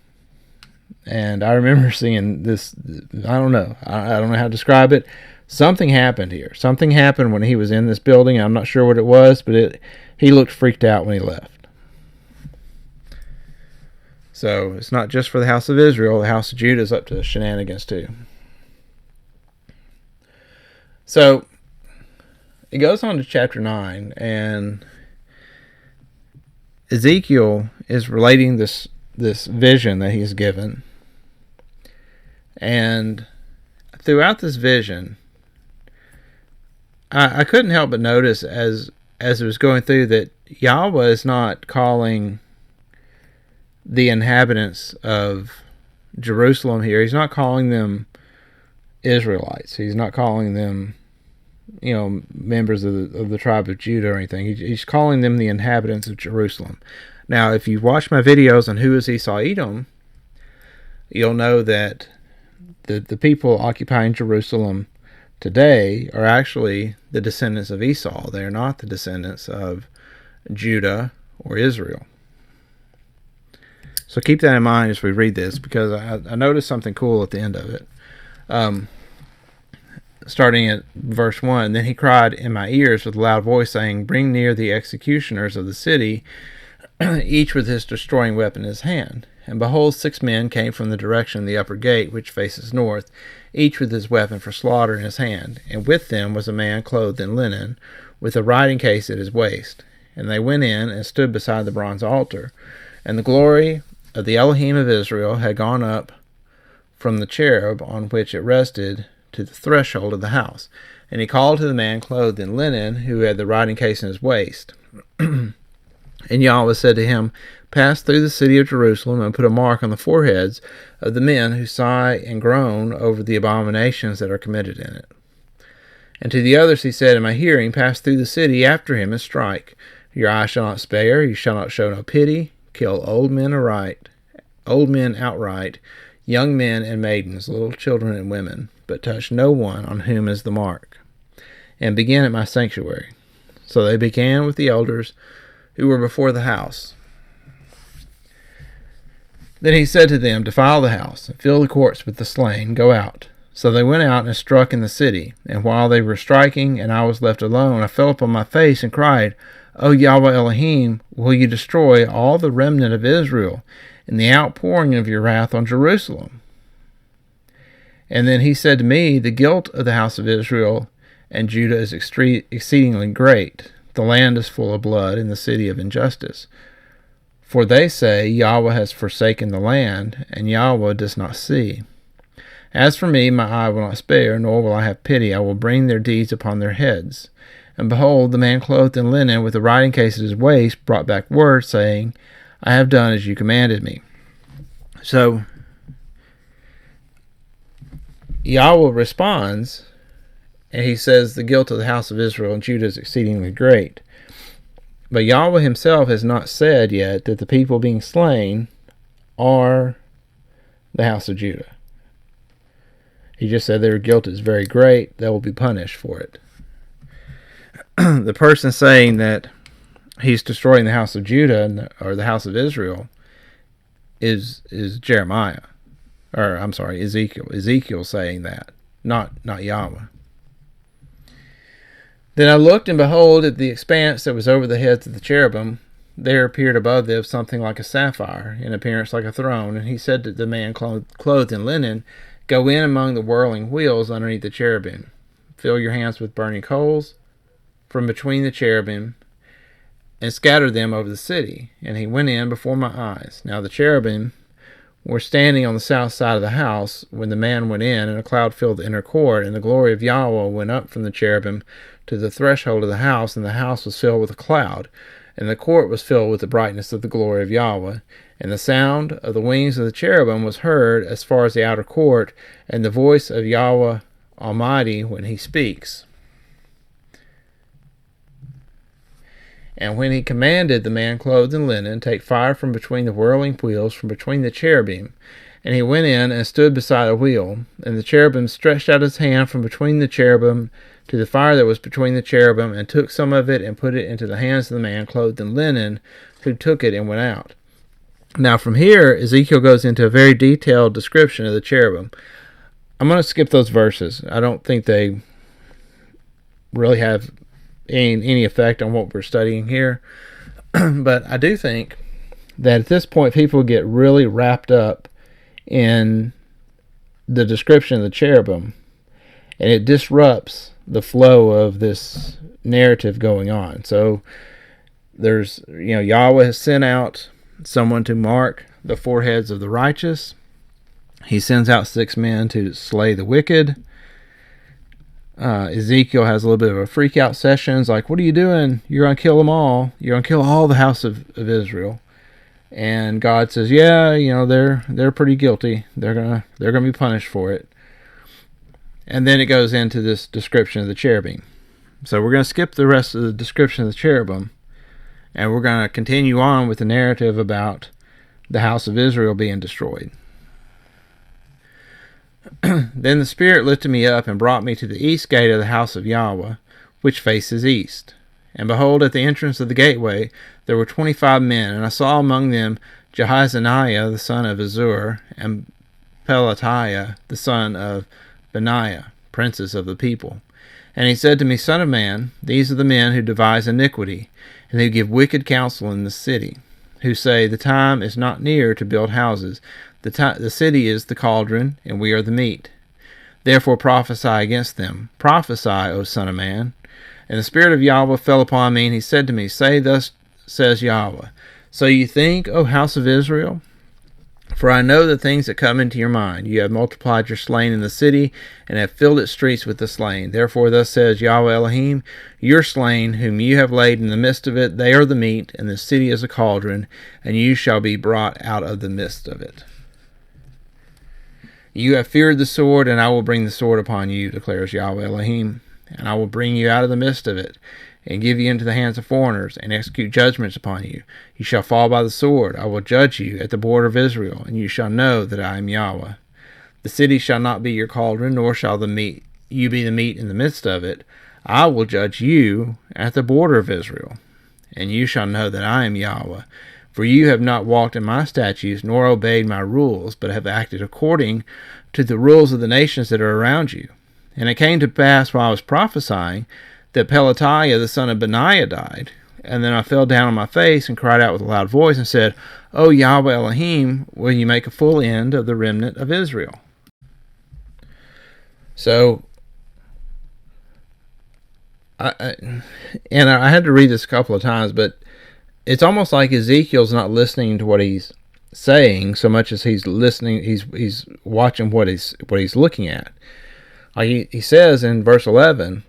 and I remember seeing this. I don't know how to describe it. Something happened here. Something happened when he was in this building. I'm not sure what it was, but he looked freaked out when he left. So it's not just for the house of Israel. The house of Judah is up to shenanigans too. So it goes on to chapter 9, and Ezekiel is relating this vision that he's given. And throughout this vision, I couldn't help but notice as it was going through that Yahweh is not calling the inhabitants of Jerusalem here. He's not calling them Israelites. He's not calling them, members of the tribe of Judah or anything. He's calling them the inhabitants of Jerusalem. Now, if you've watched my videos on who is Esau Edom, you'll know that the people occupying Jerusalem today are actually the descendants of Esau. They are not the descendants of Judah or Israel. So keep that in mind as we read this, because I noticed something cool at the end of it. Starting at verse 1, then he cried in my ears with a loud voice, saying, bring near the executioners of the city, each with his destroying weapon in his hand. And behold, 6 men came from the direction of the upper gate, which faces north, each with his weapon for slaughter in his hand. And with them was a man clothed in linen, with a writing case at his waist. And they went in and stood beside the bronze altar. And the glory of the Elohim of Israel had gone up from the cherub on which it rested to the threshold of the house. And he called to the man clothed in linen, who had the writing case in his waist. And Yahweh said to him, pass through the city of Jerusalem, and put a mark on the foreheads of the men who sigh and groan over the abominations that are committed in it. And to the others he said in my hearing, pass through the city after him and strike. Your eye shall not spare, you shall not show no pity. Kill old men outright, young men and maidens, little children and women, but touch no one on whom is the mark. And begin at my sanctuary. So they began with the elders who were before the house. Then he said to them, defile the house, and fill the courts with the slain, go out. So they went out and struck in the city. And while they were striking, and I was left alone, I fell upon my face and cried, O Yahweh Elohim, will you destroy all the remnant of Israel in the outpouring of your wrath on Jerusalem? And then he said to me, the guilt of the house of Israel and Judah is exceedingly great. The land is full of blood in the city of injustice. For they say, Yahweh has forsaken the land, and Yahweh does not see. As for me, my eye will not spare, nor will I have pity. I will bring their deeds upon their heads. And behold, the man clothed in linen with a writing case at his waist brought back word, saying, I have done as you commanded me. So Yahweh responds, and he says the guilt of the house of Israel and Judah is exceedingly great. But Yahweh himself has not said yet that the people being slain are the house of Judah. He just said their guilt is very great. They will be punished for it. The person saying that he's destroying the house of Judah or the house of Israel is Jeremiah. Or, I'm sorry, Ezekiel. Ezekiel saying that, not Yahweh. Then I looked, and behold, at the expanse that was over the heads of the cherubim, there appeared above them something like a sapphire, in appearance like a throne. And he said to the man clothed in linen, go in among the whirling wheels underneath the cherubim. Fill your hands with burning coals from between the cherubim, and scatter them over the city. And he went in before my eyes. Now the cherubim were standing on the south side of the house when the man went in, and a cloud filled the inner court, and the glory of Yahweh went up from the cherubim to the threshold of the house, and the house was filled with a cloud, and the court was filled with the brightness of the glory of Yahweh. And the sound of the wings of the cherubim was heard as far as the outer court, and the voice of Yahweh Almighty when he speaks. And when he commanded the man clothed in linen, take fire from between the whirling wheels, from between the cherubim. And he went in and stood beside a wheel. And the cherubim stretched out his hand from between the cherubim to the fire that was between the cherubim, and took some of it and put it into the hands of the man clothed in linen, who took it and went out. Now from here, Ezekiel goes into a very detailed description of the cherubim. I'm going to skip those verses. I don't think they really have any effect on what we're studying here. But I do think that at this point people get really wrapped up in the description of the cherubim, and it disrupts the flow of this narrative going on. So there's, Yahweh has sent out someone to mark the foreheads of the righteous. He sends out 6 men to slay the wicked. Ezekiel has a little bit of a freak out session. It's like, what are you doing? You're going to kill them all. You're going to kill all the house of Israel. And God says, yeah, they're pretty guilty. They're gonna be punished for it. And then it goes into this description of the cherubim. So we're going to skip the rest of the description of the cherubim, and we're going to continue on with the narrative about the house of Israel being destroyed. Then the Spirit lifted me up and brought me to the east gate of the house of Yahweh, which faces east. And behold, at the entrance of the gateway there were 25 men, and I saw among them Jahaziah the son of Azur, and Pelatiah the son of Benaiah, princes of the people. And he said to me, Son of man, these are the men who devise iniquity, and who give wicked counsel in the city, who say, The time is not near to build houses. The city is the cauldron, and we are the meat. Therefore prophesy against them. Prophesy, O son of man. And the Spirit of Yahweh fell upon me, and he said to me, Say, thus says Yahweh, So you think, O house of Israel? For I know the things that come into your mind. You have multiplied your slain in the city, and have filled its streets with the slain. Therefore thus says Yahweh Elohim, Your slain, whom you have laid in the midst of it, they are the meat, and the city is a cauldron, and you shall be brought out of the midst of it. You have feared the sword, and I will bring the sword upon you, declares Yahweh Elohim. And I will bring you out of the midst of it, and give you into the hands of foreigners, and execute judgments upon you. You shall fall by the sword. I will judge you at the border of Israel, and you shall know that I am Yahweh. The city shall not be your cauldron, nor shall you be the meat in the midst of it. I will judge you at the border of Israel, and you shall know that I am Yahweh. For you have not walked in my statutes, nor obeyed my rules, but have acted according to the rules of the nations that are around you. And it came to pass while I was prophesying that Pelatiah the son of Benaiah died. And then I fell down on my face and cried out with a loud voice and said, O Yahweh Elohim, will you make a full end of the remnant of Israel? So, I had to read this a couple of times, but it's almost like Ezekiel's not listening to what he's saying so much as he's listening. He's watching what he's looking at. He says in verse 11,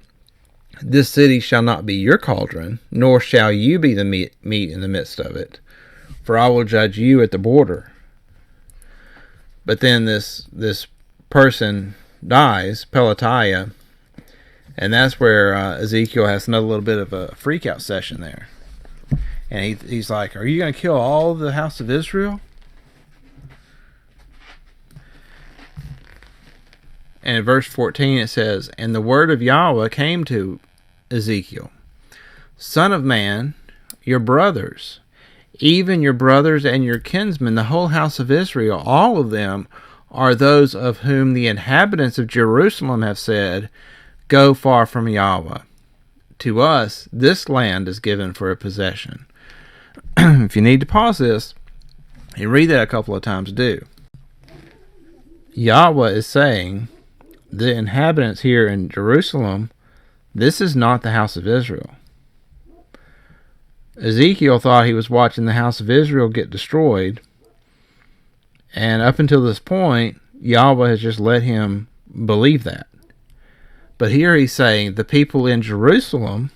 This city shall not be your cauldron, nor shall you be the meat in the midst of it, for I will judge you at the border. But then this person dies, Pelatiah, and that's where Ezekiel has another little bit of a freak-out session there. And he's like, Are you going to kill all the house of Israel? And in verse 14 it says, And the word of Yahweh came to Ezekiel, Son of man, your brothers, even your brothers and your kinsmen, the whole house of Israel, all of them are those of whom the inhabitants of Jerusalem have said, Go far from Yahweh. To us, this land is given for a possession. If you need to pause this and read that a couple of times, do. Yahweh is saying, the inhabitants here in Jerusalem, this is not the house of Israel. Ezekiel thought he was watching the house of Israel get destroyed, and up until this point, Yahweh has just let him believe that. But here he's saying the people in Jerusalem,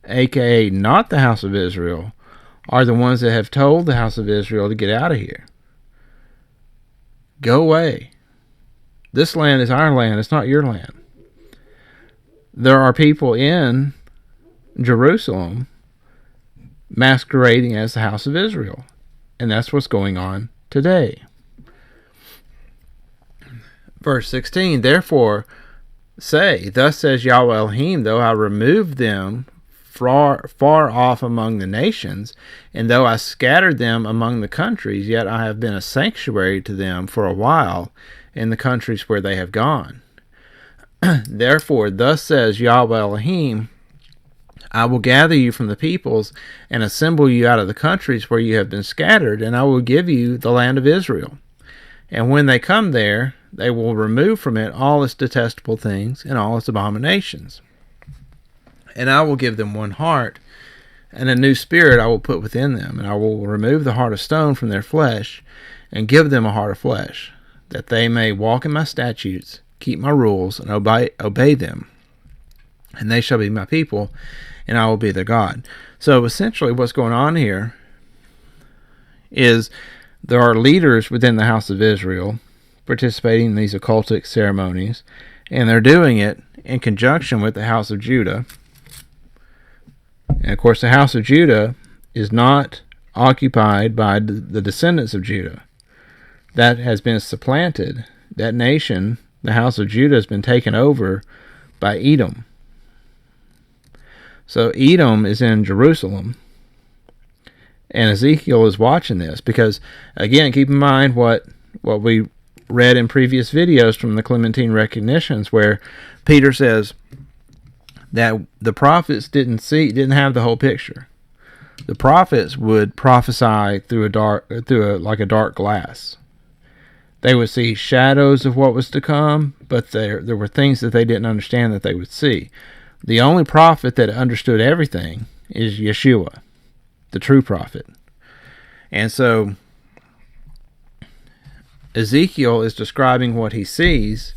aka not the house of Israel, are the ones that have told the house of Israel to get out of here. Go away. This land is our land. It's not your land. There are people in Jerusalem masquerading as the house of Israel. And that's what's going on today. Verse 16, Therefore say, Thus says Yahweh Elohim, though I remove them far off among the nations, and though I scattered them among the countries, yet I have been a sanctuary to them for a while in the countries where they have gone. Therefore, thus says Yahweh Elohim, I will gather you from the peoples and assemble you out of the countries where you have been scattered, and I will give you the land of Israel. And when they come there, they will remove from it all its detestable things and all its abominations. And I will give them one heart, and a new spirit I will put within them, and I will remove the heart of stone from their flesh, and give them a heart of flesh, that they may walk in my statutes, keep my rules, and obey them. And they shall be my people, and I will be their God. So essentially what's going on here is there are leaders within the house of Israel participating in these occultic ceremonies, and they're doing it in conjunction with the house of Judah. And of course the house of Judah is not occupied by the descendants of Judah. That has been supplanted. that nation, the house of Judah, has been taken over by Edom. So Edom is in Jerusalem, and Ezekiel is watching this because, again, keep in mind what we read in previous videos from the Clementine recognitions, where Peter says that the prophets didn't have the whole picture. The prophets would prophesy through a dark glass. They would see shadows of what was to come, but there were things that they didn't understand that they would see. The only prophet that understood everything is Yeshua, the true prophet. And so Ezekiel is describing what he sees,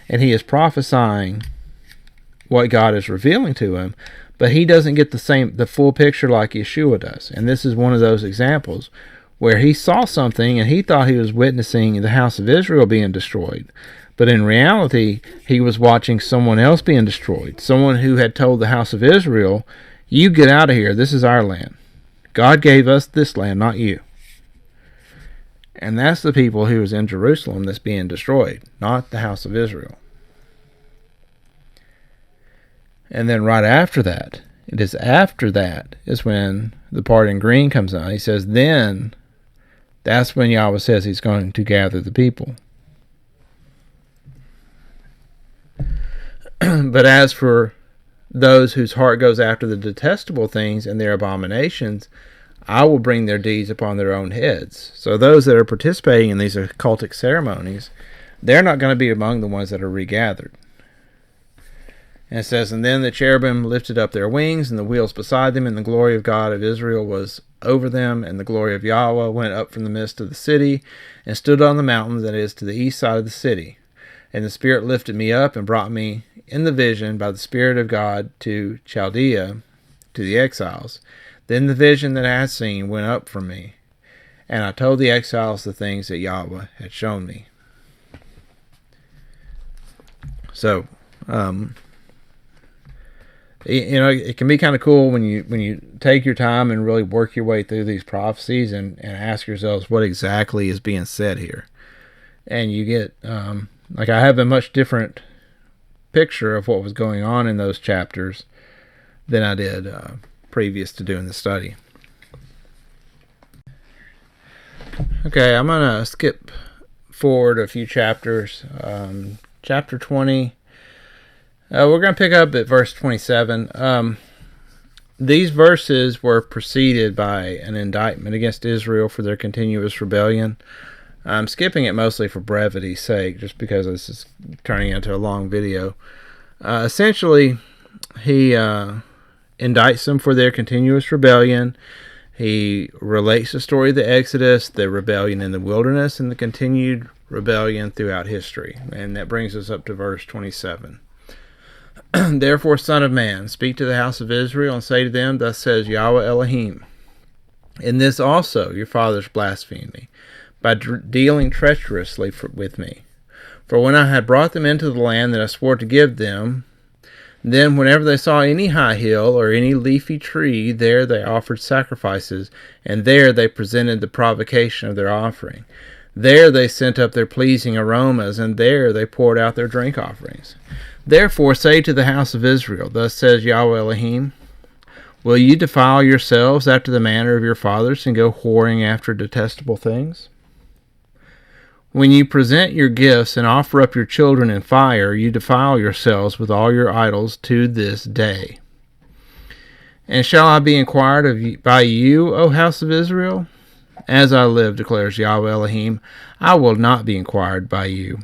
and he is prophesying what God is revealing to him, but he doesn't get the full picture like Yeshua does. And this is one of those examples where he saw something and he thought he was witnessing the house of Israel being destroyed. But in reality, he was watching someone else being destroyed. Someone who had told the house of Israel, "You get out of here. This is our land. God gave us this land, not you." And that's the people who was in Jerusalem that's being destroyed, not the house of Israel. And then right after that, is when the part in green comes on. He says, then that's when Yahweh says he's going to gather the people. But as for those whose heart goes after the detestable things and their abominations, I will bring their deeds upon their own heads. So those that are participating in these occultic ceremonies, they're not going to be among the ones that are regathered. And it says, and then the cherubim lifted up their wings, and the wheels beside them, and the glory of God of Israel was over them, and the glory of Yahweh went up from the midst of the city, and stood on the mountain that is to the east side of the city. And the Spirit lifted me up, and brought me in the vision by the Spirit of God to Chaldea, to the exiles. Then the vision that I had seen went up from me, and I told the exiles the things that Yahweh had shown me. So, it can be kind of cool when you take your time and really work your way through these prophecies and ask yourselves what exactly is being said here. And you get, I have a much different picture of what was going on in those chapters than I did previous to doing the study. Okay, I'm going to skip forward a few chapters. Chapter 20. We're going to pick up at verse 27. These verses were preceded by an indictment against Israel for their continuous rebellion. I'm skipping it mostly for brevity's sake, just because this is turning into a long video. Essentially, he indicts them for their continuous rebellion. He relates the story of the Exodus, the rebellion in the wilderness, and the continued rebellion throughout history. And that brings us up to verse 27. Therefore, son of man, speak to the house of Israel and say to them, thus says Yahweh Elohim, in this also your fathers blasphemed me, by dealing treacherously with me. For when I had brought them into the land that I swore to give them, then whenever they saw any high hill or any leafy tree, there they offered sacrifices, and there they presented the provocation of their offering. There they sent up their pleasing aromas, and there they poured out their drink offerings. Therefore say to the house of Israel, thus says Yahweh Elohim, will you defile yourselves after the manner of your fathers and go whoring after detestable things? When you present your gifts and offer up your children in fire, you defile yourselves with all your idols to this day. And shall I be inquired of by you, O house of Israel? As I live, declares Yahweh Elohim, I will not be inquired by you.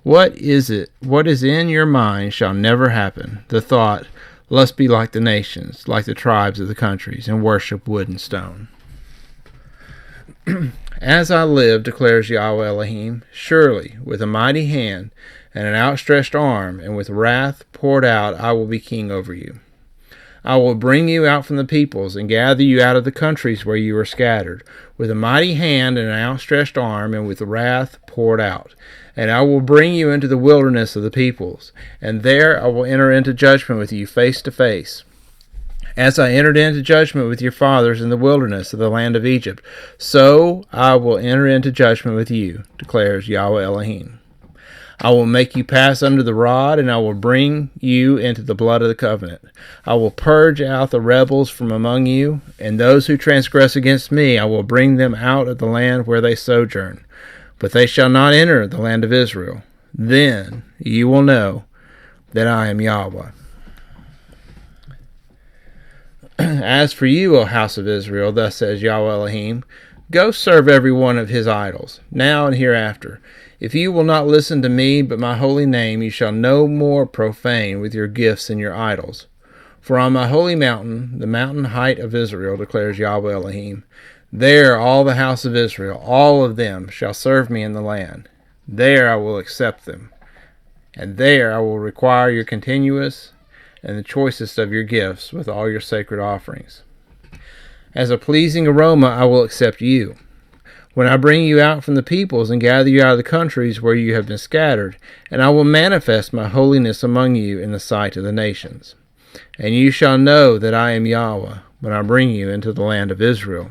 What is in your mind shall never happen. The thought, let's be like the nations, like the tribes of the countries, and worship wood and stone. As I live, declares Yahweh Elohim, surely with a mighty hand and an outstretched arm, and with wrath poured out, I will be king over you. I will bring you out from the peoples, and gather you out of the countries where you are scattered, with a mighty hand and an outstretched arm, and with wrath poured out. And I will bring you into the wilderness of the peoples, and there I will enter into judgment with you face to face. As I entered into judgment with your fathers in the wilderness of the land of Egypt, so I will enter into judgment with you, declares Yahweh Elohim. I will make you pass under the rod, and I will bring you into the blood of the covenant. I will purge out the rebels from among you, and those who transgress against me I will bring them out of the land where they sojourn. But they shall not enter the land of Israel. Then you will know that I am Yahweh. As for you, O house of Israel, thus says Yahweh Elohim, go serve every one of his idols, now and hereafter. If you will not listen to me, but my holy name, you shall no more profane with your gifts and your idols. For on my holy mountain, the mountain height of Israel, declares Yahweh Elohim, there all the house of Israel, all of them, shall serve me in the land. There I will accept them, and there I will require your continuous and the choicest of your gifts with all your sacred offerings. As a pleasing aroma I will accept you. When I bring you out from the peoples and gather you out of the countries where you have been scattered, and I will manifest my holiness among you in the sight of the nations. And you shall know that I am Yahweh when I bring you into the land of Israel,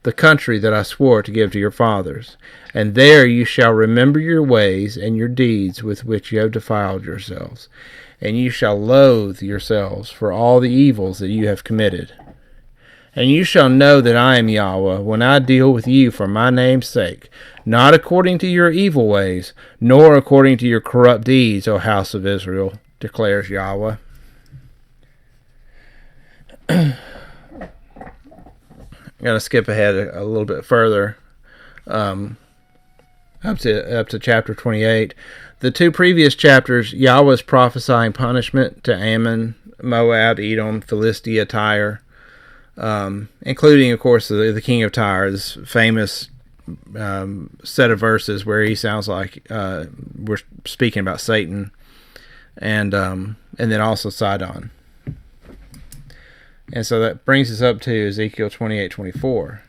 the country that I swore to give to your fathers. And there you shall remember your ways and your deeds with which you have defiled yourselves. And you shall loathe yourselves for all the evils that you have committed. And you shall know that I am Yahweh when I deal with you for my name's sake, not according to your evil ways, nor according to your corrupt deeds, O house of Israel, declares Yahweh. I'm going to skip ahead a little bit further, up to chapter 28. The two previous chapters, Yahweh is prophesying punishment to Ammon, Moab, Edom, Philistia, Tyre, including, of course, the king of Tyre, this famous set of verses where he sounds like we're speaking about Satan, and then also Sidon. And so that brings us up to Ezekiel 28:24.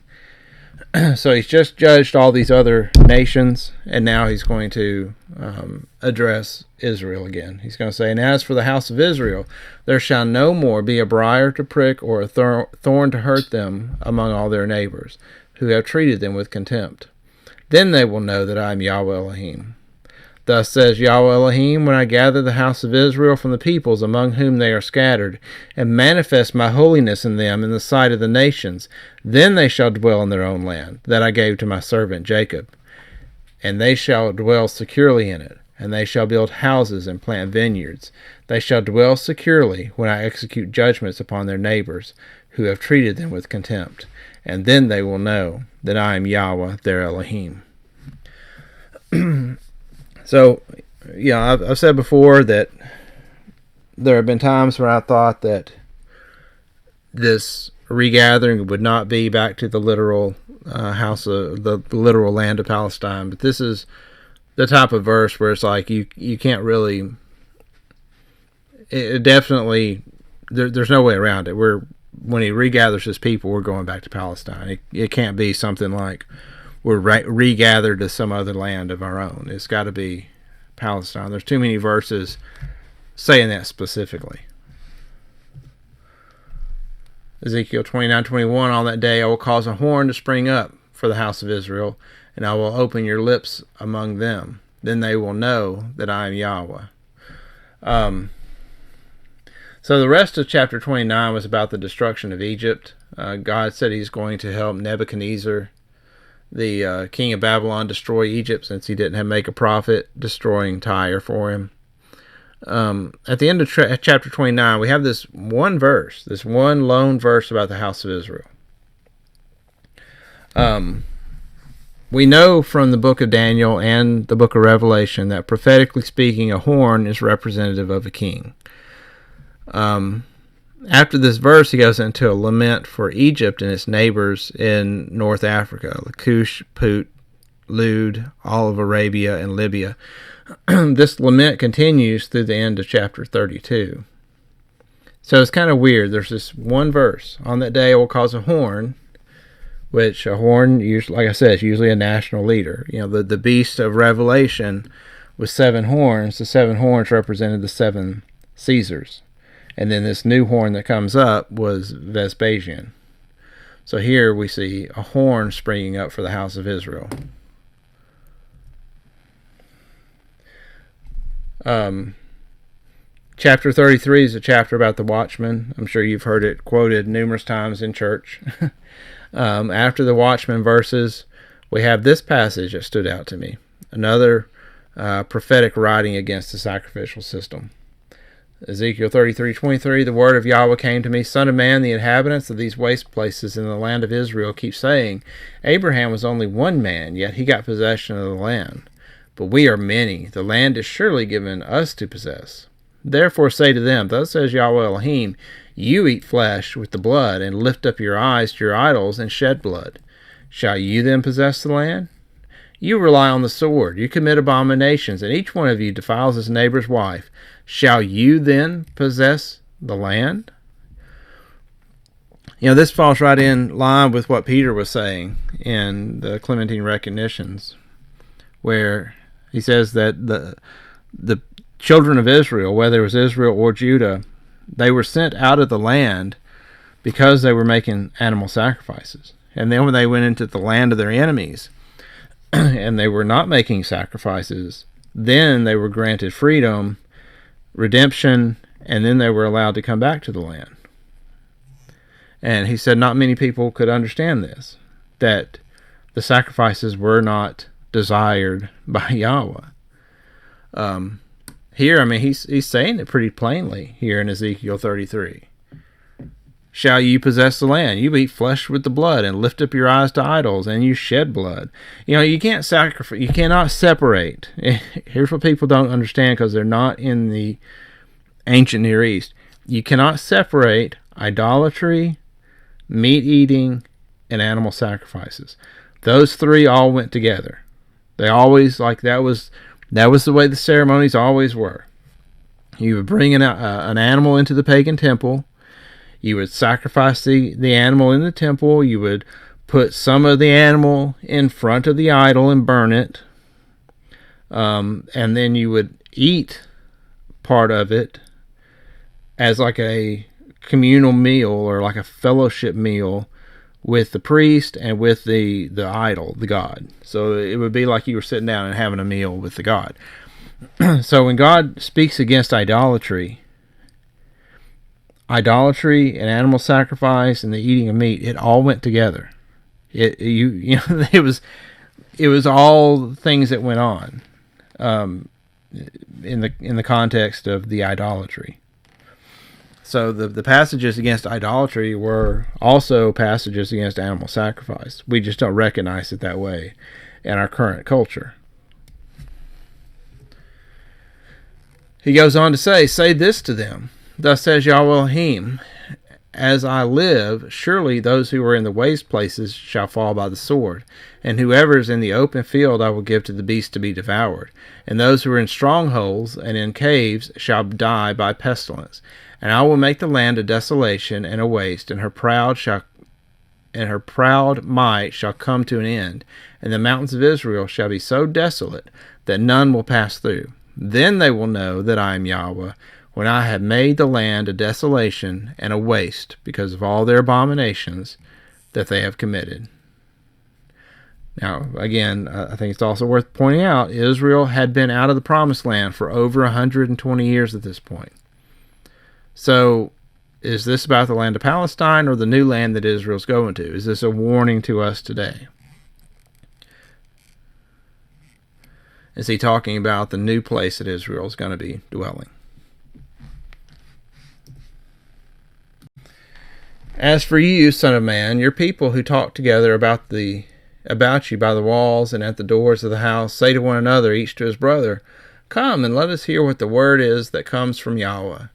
So he's just judged all these other nations, and now he's going to address Israel again. He's going to say, and as for the house of Israel, there shall no more be a briar to prick or a thorn to hurt them among all their neighbors, who have treated them with contempt. Then they will know that I am Yahweh Elohim. Thus says Yahweh Elohim, when I gather the house of Israel from the peoples among whom they are scattered, and manifest my holiness in them in the sight of the nations, then they shall dwell in their own land, that I gave to my servant Jacob. And they shall dwell securely in it, and they shall build houses and plant vineyards. They shall dwell securely when I execute judgments upon their neighbors, who have treated them with contempt. And then they will know that I am Yahweh, their Elohim. So, I've said before that there have been times where I thought that this regathering would not be back to the literal house of the literal land of Palestine, but this is the type of verse where it's like you can't really. It definitely there's no way around it. When he regathers his people, we're going back to Palestine. It can't be something like we're regathered to some other land of our own. It's got to be Palestine. There's too many verses saying that specifically. Ezekiel 29:21, on that day I will cause a horn to spring up for the house of Israel, and I will open your lips among them. Then they will know that I am Yahweh. So the rest of chapter 29 was about the destruction of Egypt. God said he's going to help Nebuchadnezzar, the king of Babylon, destroy Egypt, since he didn't make a profit destroying Tyre for him. At the end of chapter 29, we have this one verse, this one lone verse about the house of Israel. We know from the book of Daniel and the book of Revelation that, prophetically speaking, a horn is representative of a king. After this verse, he goes into a lament for Egypt and its neighbors in North Africa, Cush, Put, Lud, all of Arabia, and Libya. This lament continues through the end of chapter 32. So it's kind of weird. There's this one verse. On that day I will cause a horn, which a horn, usually, like I said, is usually a national leader. The beast of Revelation with 7 horns. The 7 horns represented the 7 Caesars. And then this new horn that comes up was Vespasian. So here we see a horn springing up for the house of Israel. Chapter 33 is a chapter about the watchman. I'm sure you've heard it quoted numerous times in church. After the watchman verses, we have this passage that stood out to me. Another prophetic writing against the sacrificial system. Ezekiel 33:23, the word of Yahweh came to me, Son of man, the inhabitants of these waste places in the land of Israel keep saying, Abraham was only one man, yet he got possession of the land. But we are many. The land is surely given us to possess. Therefore say to them, thus says Yahweh Elohim, you eat flesh with the blood, and lift up your eyes to your idols, and shed blood. Shall you then possess the land? You rely on the sword, you commit abominations, and each one of you defiles his neighbor's wife. Shall you then possess the land? This falls right in line with what Peter was saying in the Clementine Recognitions, where he says that the children of Israel, whether it was Israel or Judah, they were sent out of the land because they were making animal sacrifices. And then when they went into the land of their enemies, and they were not making sacrifices, then they were granted freedom, redemption, and then they were allowed to come back to the land. And he said not many people could understand this, that the sacrifices were not desired by Yahweh. Here, he's saying it pretty plainly here in Ezekiel 33. Shall you possess the land? You eat flesh with the blood, and lift up your eyes to idols, and you shed blood. You can't sacrifice. You cannot separate. Here's what people don't understand because they're not in the ancient Near East. You cannot separate idolatry, meat eating, and animal sacrifices. Those three all went together. They always, that was the way the ceremonies always were. You would bring an animal into the pagan temple. You would sacrifice the animal in the temple. You would put some of the animal in front of the idol and burn it. And then you would eat part of it as like a communal meal or like a fellowship meal with the priest and with the idol, the god. So it would be like you were sitting down and having a meal with the god. So when God speaks against idolatry and animal sacrifice and the eating of meat, it all went together. It was all things that went on in the context of the idolatry. So the passages against idolatry were also passages against animal sacrifice. We just don't recognize it that way in our current culture. He goes on to say this to them. Thus says Yahweh Elohim, as I live, surely those who are in the waste places shall fall by the sword, and whoever is in the open field I will give to the beast to be devoured, and those who are in strongholds and in caves shall die by pestilence. And I will make the land a desolation and a waste, and her proud might shall come to an end, and the mountains of Israel shall be so desolate that none will pass through. Then they will know that I am Yahweh, when I have made the land a desolation and a waste because of all their abominations that they have committed. Now, again, I think it's also worth pointing out, Israel had been out of the promised land for over 120 years at this point. So, is this about the land of Palestine or the new land that Israel's going to? Is this a warning to us today? Is he talking about the new place that Israel is going to be dwelling? As for you, son of man, your people who talk together about you by the walls and at the doors of the house, say to one another, each to his brother, come and let us hear what the word is that comes from Yahweh.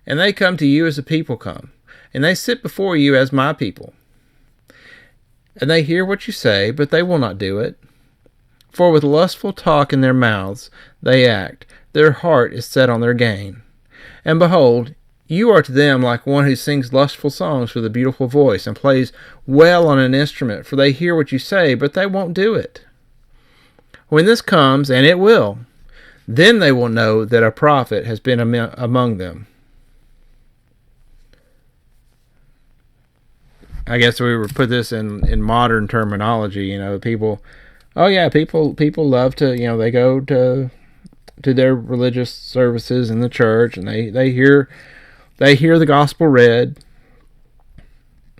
And they come to you as a people come, and they sit before you as my people. And they hear what you say, but they will not do it. For with lustful talk in their mouths they act, their heart is set on their gain. And behold, you are to them like one who sings lustful songs with a beautiful voice and plays well on an instrument, for they hear what you say, but they won't do it. When this comes, and it will, then they will know that a prophet has been among them. I guess we would put this in modern terminology. You know, people. Oh yeah, people love to. You know, they go to their religious services in the church, and they hear the gospel read.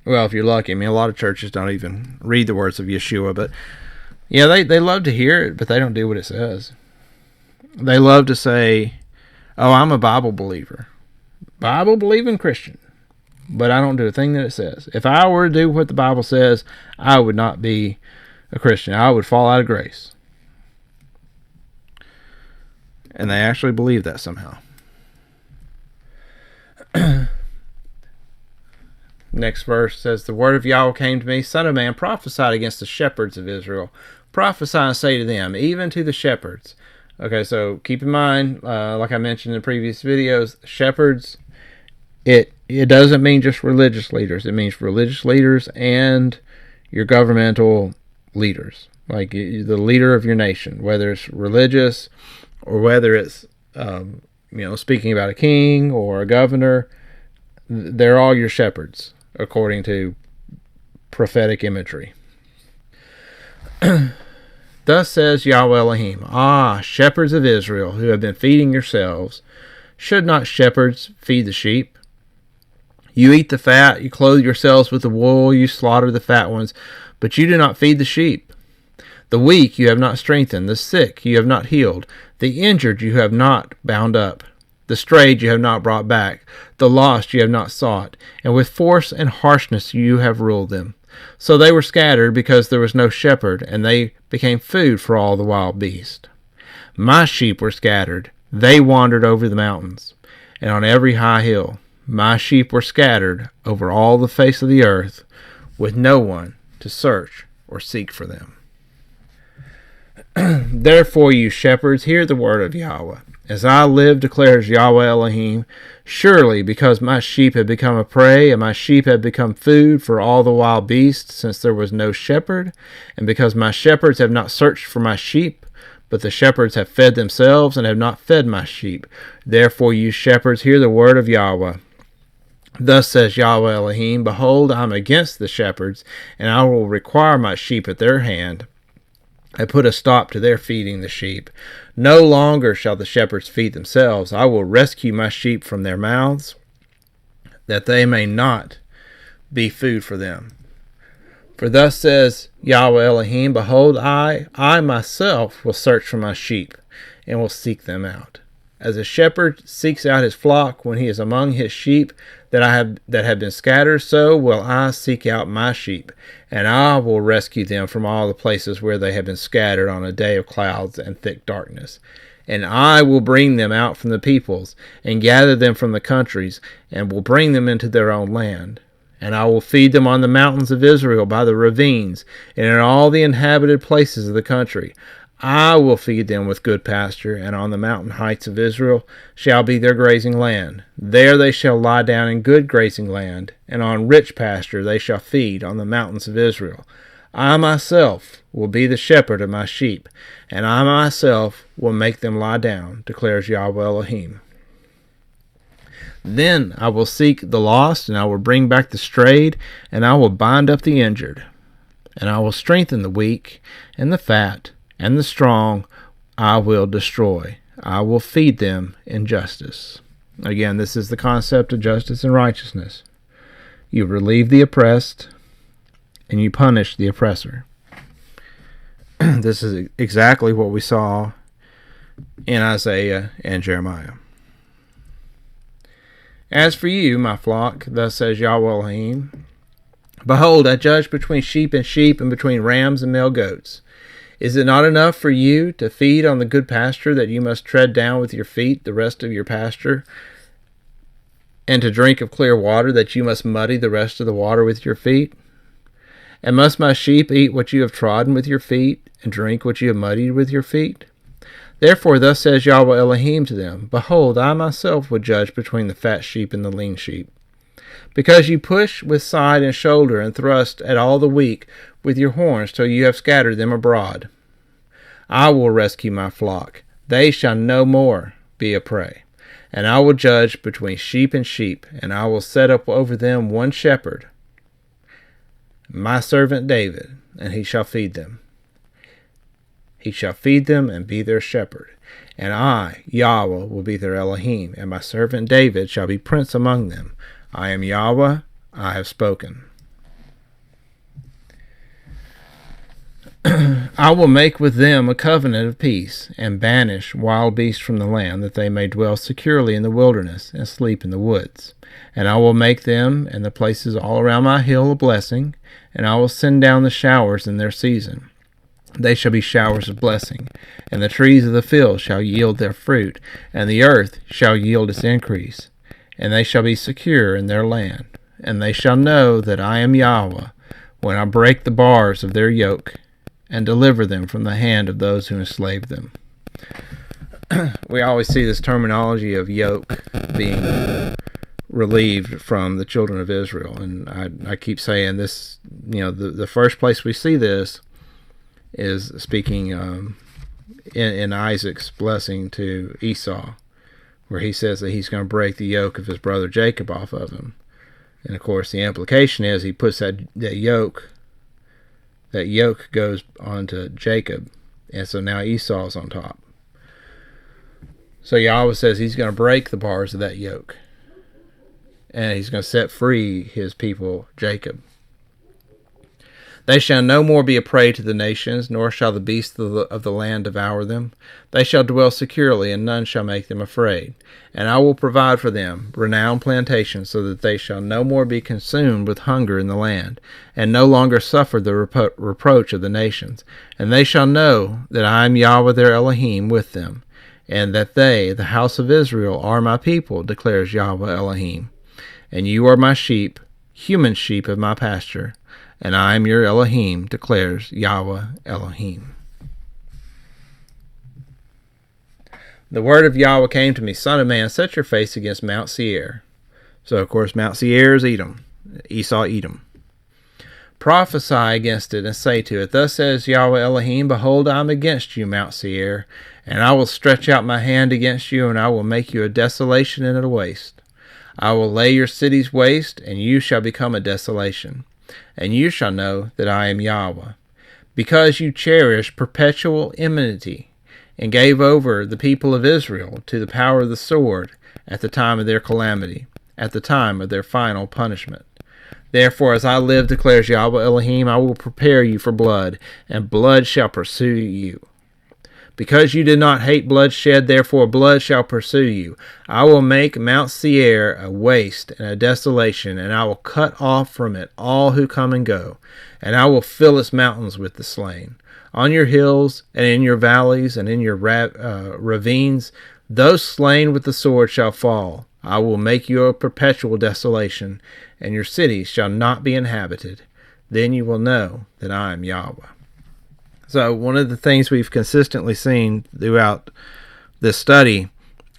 Well, if you're lucky. I mean, a lot of churches don't even read the words of Yeshua, but yeah, they love to hear it, but they don't do what it says. They love to say, "Oh, I'm a Bible believer, Bible believing Christian," but I don't do a thing that it says. If I were to do what the Bible says, I would not be a Christian. I would fall out of grace. And they actually believe that somehow. Next verse says, "The word of Yahweh came to me, Son of man, prophesy against the shepherds of Israel. Prophesy and say to them, even to the shepherds." Okay, so keep in mind, like I mentioned in previous videos, shepherds, it doesn't mean just religious leaders. It means religious leaders and your governmental leaders, like the leader of your nation, whether it's religious or whether it's speaking about a king or a governor. They're all your shepherds, according to prophetic imagery. "Thus says Yahweh Elohim, shepherds of Israel, who have been feeding yourselves, should not shepherds feed the sheep? You eat the fat, you clothe yourselves with the wool, you slaughter the fat ones, but you do not feed the sheep. The weak you have not strengthened, the sick you have not healed, the injured you have not bound up, the strayed you have not brought back, the lost you have not sought, and with force and harshness you have ruled them. So they were scattered because there was no shepherd, and they became food for all the wild beasts. My sheep were scattered, they wandered over the mountains, and on every high hill. My sheep were scattered over all the face of the earth, with no one to search or seek for them. Therefore, you shepherds, hear the word of Yahweh. As I live, declares Yahweh Elohim, surely because my sheep have become a prey, and my sheep have become food for all the wild beasts, since there was no shepherd, and because my shepherds have not searched for my sheep, but the shepherds have fed themselves and have not fed my sheep. Therefore, you shepherds, hear the word of Yahweh. Thus says Yahweh Elohim, behold, I am against the shepherds, and I will require my sheep at their hand. I put a stop to their feeding the sheep. No longer shall the shepherds feed themselves. I will rescue my sheep from their mouths, that they may not be food for them. For thus says Yahweh Elohim, behold, I myself will search for my sheep, and will seek them out. As a shepherd seeks out his flock when he is among his sheep that have been scattered, so will I seek out my sheep, and I will rescue them from all the places where they have been scattered on a day of clouds and thick darkness. And I will bring them out from the peoples, and gather them from the countries, and will bring them into their own land. And I will feed them on the mountains of Israel, by the ravines, and in all the inhabited places of the country. I will feed them with good pasture, and on the mountain heights of Israel shall be their grazing land. There they shall lie down in good grazing land, and on rich pasture they shall feed on the mountains of Israel. I myself will be the shepherd of my sheep, and I myself will make them lie down, declares Yahweh Elohim. Then I will seek the lost, and I will bring back the strayed, and I will bind up the injured, and I will strengthen the weak and the fat, and the strong I will destroy. I will feed them in justice. Again, this is the concept of justice and righteousness. You relieve the oppressed, and you punish the oppressor. This is exactly what we saw in Isaiah and Jeremiah. As for you, my flock, thus says Yahweh Elohim, behold, I judge between sheep, and between rams and male goats. Is it not enough for you to feed on the good pasture, that you must tread down with your feet the rest of your pasture, and to drink of clear water, that you must muddy the rest of the water with your feet? And must my sheep eat what you have trodden with your feet, and drink what you have muddied with your feet? Therefore thus says Yahweh Elohim to them, behold, I myself will judge between the fat sheep and the lean sheep. Because you push with side and shoulder, and thrust at all the weak with your horns, till you have scattered them abroad. I will rescue my flock. They shall no more be a prey. And I will judge between sheep, and I will set up over them one shepherd. my servant David, and he shall feed them. He shall feed them and be their shepherd. And I, Yahweh, will be their Elohim, and my servant David shall be prince among them. I am Yahweh, I have spoken. I will make with them a covenant of peace, and banish wild beasts from the land, that they may dwell securely in the wilderness, and sleep in the woods. And I will make them and the places all around my hill a blessing, and I will send down the showers in their season. They shall be showers of blessing, and the trees of the field shall yield their fruit, and the earth shall yield its increase. And they shall be secure in their land, and they shall know that I am Yahweh, when I break the bars of their yoke, and deliver them from the hand of those who enslave them. We always see this terminology of yoke being relieved from the children of Israel, and I keep saying this, the first place we see this is speaking in Isaac's blessing to Esau, where he says that he's going to break the yoke of his brother Jacob off of him. And of course the implication is he puts that yoke goes onto Jacob, and so now Esau's on top. So Yahweh says he's going to break the bars of that yoke, and he's going to set free his people Jacob. They shall no more be a prey to the nations, nor shall the beasts of the land devour them. They shall dwell securely, and none shall make them afraid. And I will provide for them renowned plantations, so that they shall no more be consumed with hunger in the land, and no longer suffer the reproach of the nations. And they shall know that I am Yahweh their Elohim with them, and that they, the house of Israel, are my people, declares Yahweh Elohim. And you are my sheep, human sheep of my pasture, and I am your Elohim, declares Yahweh Elohim. The word of Yahweh came to me, Son of man, set your face against Mount Seir. So, of course, Mount Seir is Edom, Esau, Edom. Prophesy against it, and say to it, Thus says Yahweh Elohim, Behold, I am against you, Mount Seir, and I will stretch out my hand against you, and I will make you a desolation and a waste. I will lay your cities waste, and you shall become a desolation. And you shall know that I am Yahweh, because you cherish perpetual enmity, and gave over the people of Israel to the power of the sword at the time of their calamity, at the time of their final punishment. Therefore, as I live, declares Yahweh Elohim, I will prepare you for blood, and blood shall pursue you. Because you did not hate bloodshed, therefore blood shall pursue you. I will make Mount Seir a waste and a desolation, and I will cut off from it all who come and go, and I will fill its mountains with the slain. On your hills, and in your valleys, and in your ravines, those slain with the sword shall fall. I will make you a perpetual desolation, and your cities shall not be inhabited. Then you will know that I am Yahweh. So one of the things we've consistently seen throughout this study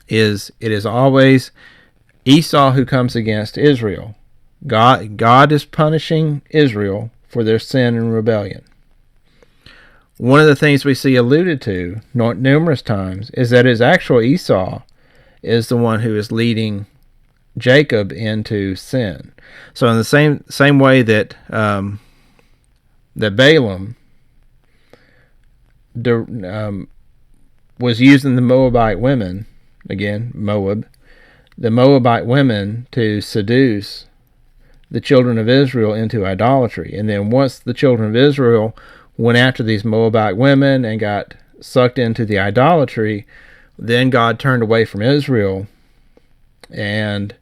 is it is always Esau who comes against Israel. God is punishing Israel for their sin and rebellion. One of the things we see alluded to numerous times is that his actual Esau is the one who is leading Jacob into sin. So in the same way that that Balaam was using the Moabite women, again, Moab, the Moabite women to seduce the children of Israel into idolatry. And then once the children of Israel went after these Moabite women and got sucked into the idolatry, then God turned away from Israel, and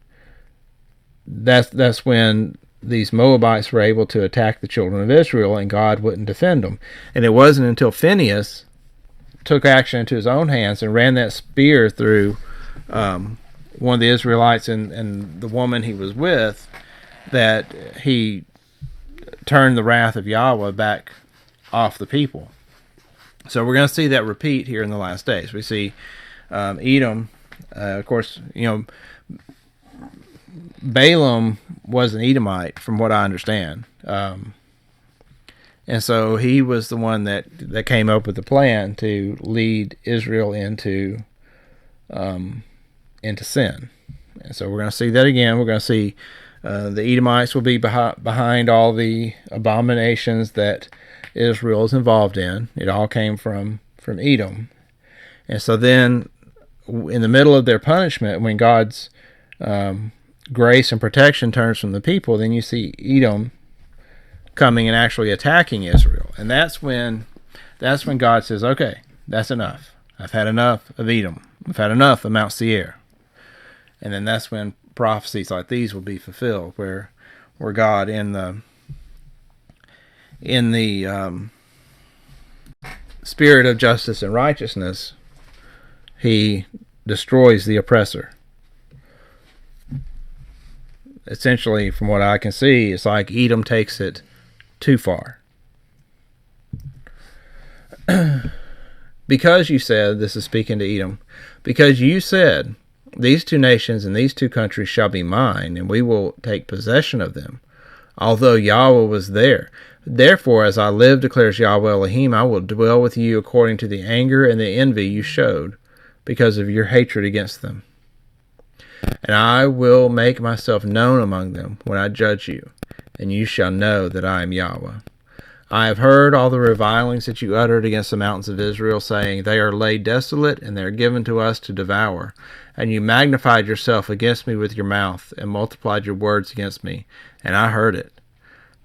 that's when these Moabites were able to attack the children of Israel, and God wouldn't defend them. And it wasn't until Phinehas took action into his own hands and ran that spear through one of the Israelites and the woman he was with that he turned the wrath of Yahweh back off the people. So we're going to see that repeat here in the last days. We see Edom, of course, Balaam was an Edomite, from what I understand. And so he was the one that came up with the plan to lead Israel into sin. And so we're going to see that again. We're going to see The Edomites will be behind all the abominations that Israel is involved in. It all came from Edom. And so then, in the middle of their punishment, when God's grace and protection turns from the people, then you see Edom coming and actually attacking Israel. And that's when God says, okay, that's enough. I've had enough of Edom. I've had enough of Mount Seir. And then that's when prophecies like these will be fulfilled, where God in the spirit of justice and righteousness, he destroys the oppressor. Essentially, from what I can see, it's like Edom takes it too far. Because you said, this is speaking to Edom, because you said, these two nations and these two countries shall be mine, and we will take possession of them, although Yahweh was there. Therefore, as I live, declares Yahweh Elohim, I will dwell with you according to the anger and the envy you showed, because of your hatred against them. And I will make myself known among them when I judge you, and you shall know that I am Yahweh. I have heard all the revilings that you uttered against the mountains of Israel, saying, they are laid desolate, and they are given to us to devour. And you magnified yourself against me with your mouth, and multiplied your words against me, and I heard it.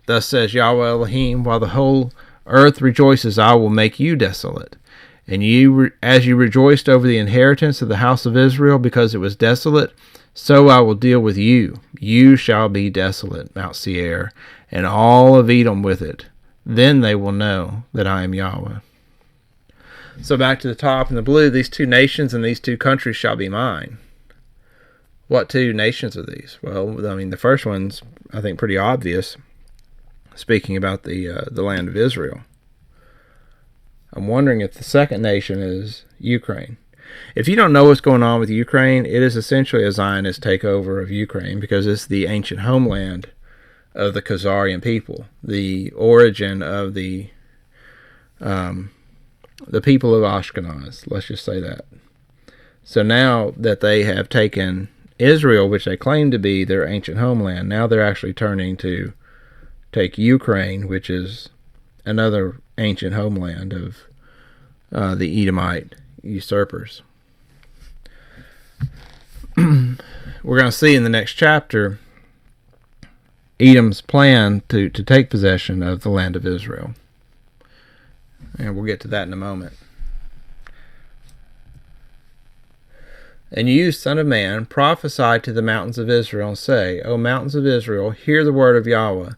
Thus says Yahweh Elohim, while the whole earth rejoices, I will make you desolate. And you, as you rejoiced over the inheritance of the house of Israel, because it was desolate, so I will deal with you. You shall be desolate, Mount Seir, and all of Edom with it. Then they will know that I am Yahweh. So back to the top in the blue, these two nations and these two countries shall be mine. What two nations are these? Well, I mean, the first one's, I think, pretty obvious, speaking about the land of Israel. I'm wondering if the second nation is Ukraine. If you don't know what's going on with Ukraine, it is essentially a Zionist takeover of Ukraine, because it's the ancient homeland of the Khazarian people, the origin of the people of Ashkenaz, let's just say that. So now that they have taken Israel, which they claim to be their ancient homeland, now they're actually turning to take Ukraine, which is another ancient homeland of the Edomite usurpers. We're going to see in the next chapter Edom's plan to take possession of the land of Israel. And we'll get to that in a moment. And you, son of man, prophesy to the mountains of Israel, and say, O mountains of Israel, hear the word of Yahweh.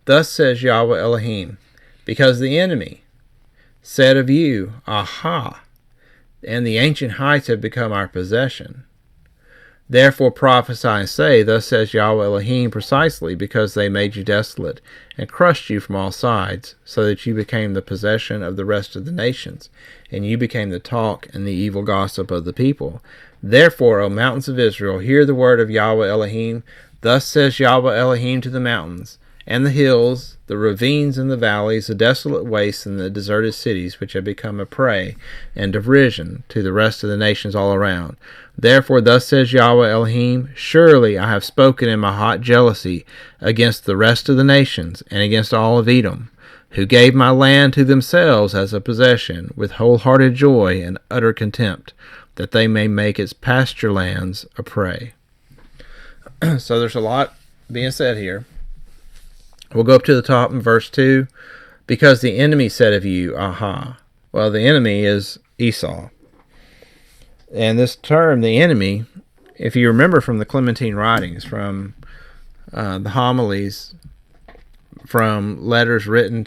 Thus says Yahweh Elohim, because the enemy said of you, Aha, and the ancient heights have become our possession. Therefore prophesy and say, Thus says Yahweh Elohim, precisely because they made you desolate, and crushed you from all sides, so that you became the possession of the rest of the nations, and you became the talk and the evil gossip of the people. Therefore, O mountains of Israel, hear the word of Yahweh Elohim. Thus says Yahweh Elohim to the mountains, and the hills, the ravines and the valleys, the desolate wastes and the deserted cities, which have become a prey and derision to the rest of the nations all around. Therefore, thus says Yahweh Elohim, surely I have spoken in my hot jealousy against the rest of the nations and against all of Edom, who gave my land to themselves as a possession with wholehearted joy and utter contempt, that they may make its pasture lands a prey. So there's a lot being said here. We'll go up to the top in verse 2. Because the enemy said of you, Aha. Well, the enemy is Esau. And this term, the enemy, if you remember from the Clementine writings, from the homilies, from letters written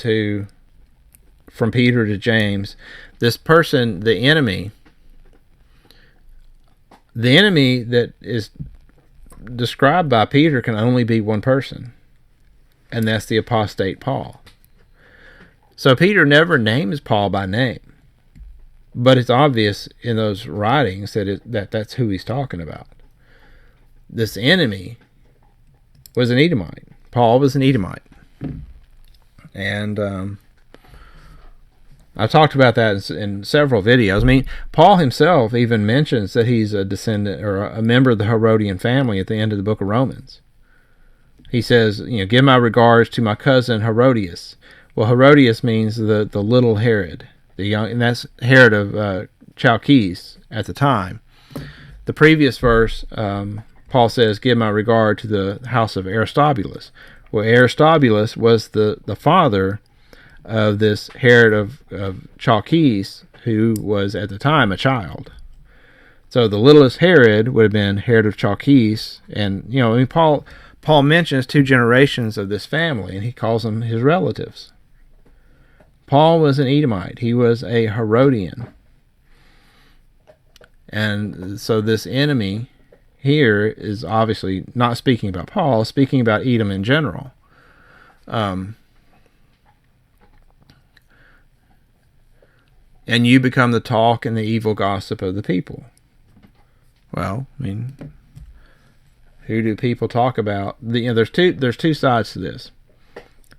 from Peter to James, this person, the enemy that is described by Peter can only be one person, and that's the apostate Paul. So Peter never names Paul by name, but it's obvious in those writings that that's who he's talking about. This enemy was an Edomite. Paul was an Edomite. And I talked about that in several videos. I mean, Paul himself even mentions that he's a descendant or a member of the Herodian family at the end of the book of Romans. he says, give my regards to my cousin Herodias. Well, Herodias means the little Herod, the young, and that's Herod of Chalkis at the time. The previous verse, Paul says, give my regard to the house of Aristobulus. Well, Aristobulus was the father of this Herod of Chalkis, who was at the time a child. So the littlest Herod would have been Herod of Chalkis, and Paul mentions 2 generations of this family, and he calls them his relatives. Paul was an Edomite. He was a Herodian. And so this enemy here is obviously not speaking about Paul, speaking about Edom in general. And you become the talk and the evil gossip of the people. Well, who do people talk about? There's two sides to this.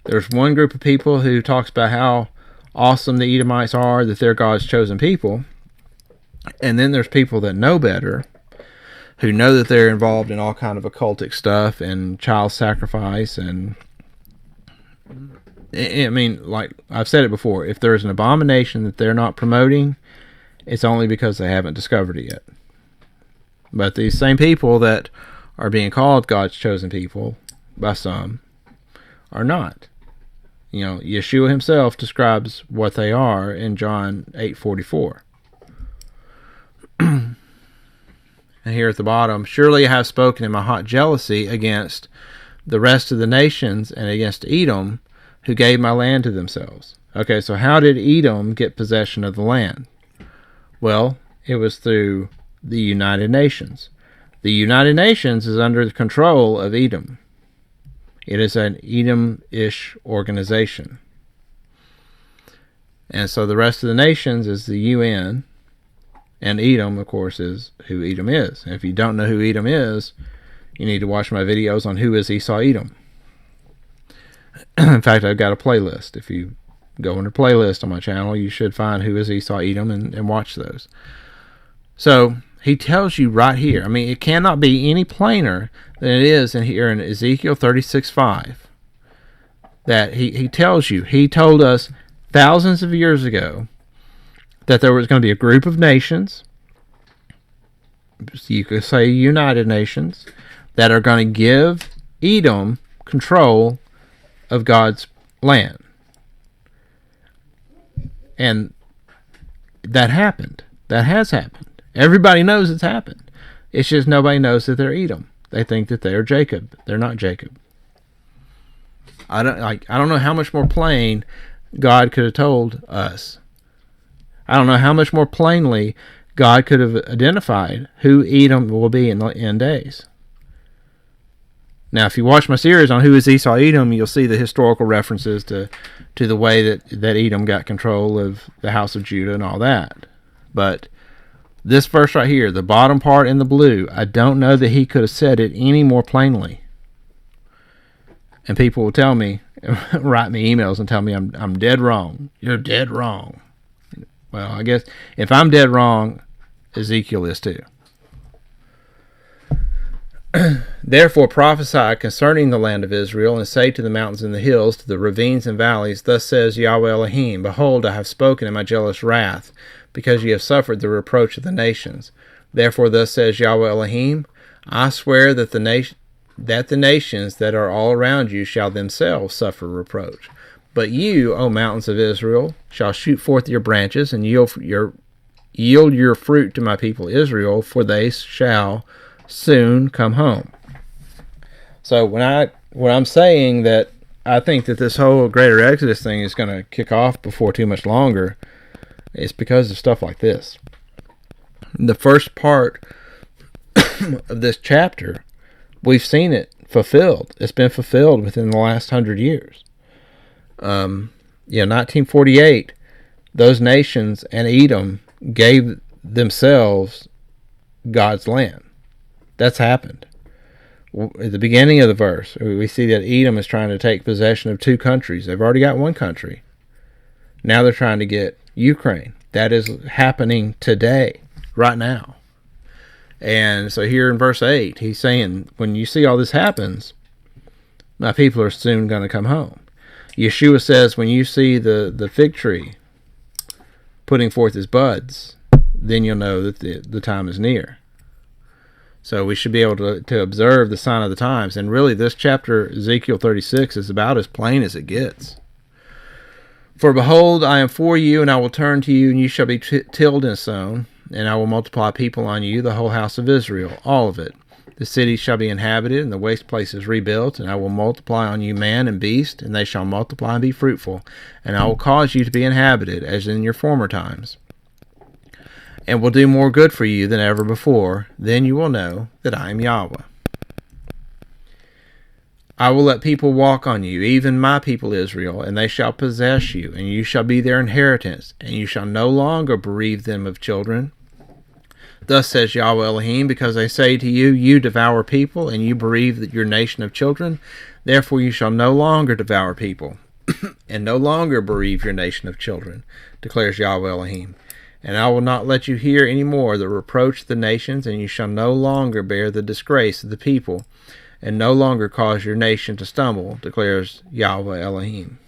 There's one group of people who talks about how awesome the Edomites are, that they're God's chosen people. And then there's people that know better, who know that they're involved in all kind of occultic stuff and child sacrifice. And like I've said it before, if there's an abomination that they're not promoting, it's only because they haven't discovered it yet. But these same people that are being called God's chosen people by some are not. Yeshua himself describes what they are in John 8:44. And here at the bottom, surely I have spoken in my hot jealousy against the rest of the nations and against Edom, who gave my land to themselves. Okay, so how did Edom get possession of the land? Well, it was through the United Nations. The United Nations is under the control of Edom. It is an Edom-ish organization. And so the rest of the nations is the UN, and Edom, of course, is who Edom is. And if you don't know who Edom is, you need to watch my videos on who is Esau Edom. In fact, I've got a playlist. If you go into playlist on my channel, you should find who is Esau Edom and watch those. So he tells you right here, it cannot be any plainer than it is here in Ezekiel 36:5, that he tells you, he told us thousands of years ago that there was going to be a group of nations, you could say United Nations, that are going to give Edom control of God's land. And that happened. That has happened. Everybody knows it's happened. It's just nobody knows that they're Edom. They think that they are Jacob. They're not Jacob. I don't know how much more plain God could have told us. I don't know how much more plainly God could have identified who Edom will be in the end days. Now, if you watch my series on who is Esau Edom, you'll see the historical references to the way that Edom got control of the house of Judah and all that. But this verse right here, the bottom part in the blue, I don't know that he could have said it any more plainly. And people will tell me, write me emails and tell me I'm dead wrong. You're dead wrong. Well, I guess if I'm dead wrong, Ezekiel is too. Therefore prophesy concerning the land of Israel, and say to the mountains and the hills, to the ravines and valleys, thus says Yahweh Elohim, behold, I have spoken in my jealous wrath, because ye have suffered the reproach of the nations. Therefore thus says Yahweh Elohim, I swear that the nations that are all around you shall themselves suffer reproach. But you, O mountains of Israel, shall shoot forth your branches, and yield your fruit to my people Israel, for they shall soon come home. So when I'm saying that I think that this whole greater Exodus thing is going to kick off before too much longer, it's because of stuff like this. The first part of this chapter, we've seen it fulfilled. It's been fulfilled within the last 100 years. 1948, those nations and Edom gave themselves God's land. That's happened. At the beginning of the verse, we see that Edom is trying to take possession of 2 countries. They've already got 1 country. Now they're trying to get Ukraine. That is happening today, right now. And so here in verse 8, he's saying, when you see all this happens, My people are soon going to come home. Yeshua says, when you see the fig tree putting forth its buds, then you'll know that the time is near. So we should be able to observe the sign of the times. And really, this chapter, Ezekiel 36, is about as plain as it gets. For behold, I am for you, and I will turn to you, and you shall be tilled and sown, and I will multiply people on you, the whole house of Israel, all of it. The cities shall be inhabited, and the waste places rebuilt, and I will multiply on you man and beast, and they shall multiply and be fruitful, and I will cause you to be inhabited, as in your former times, and will do more good for you than ever before. Then you will know that I am Yahweh. I will let people walk on you, even my people Israel, and they shall possess you, and you shall be their inheritance, and you shall no longer bereave them of children. Thus says Yahweh Elohim, because I say to you, you devour people, and you bereave your nation of children. Therefore you shall no longer devour people, and no longer bereave your nation of children, declares Yahweh Elohim. And I will not let you hear any more the reproach of the nations, and you shall no longer bear the disgrace of the people, and no longer cause your nation to stumble, declares Yahweh Elohim.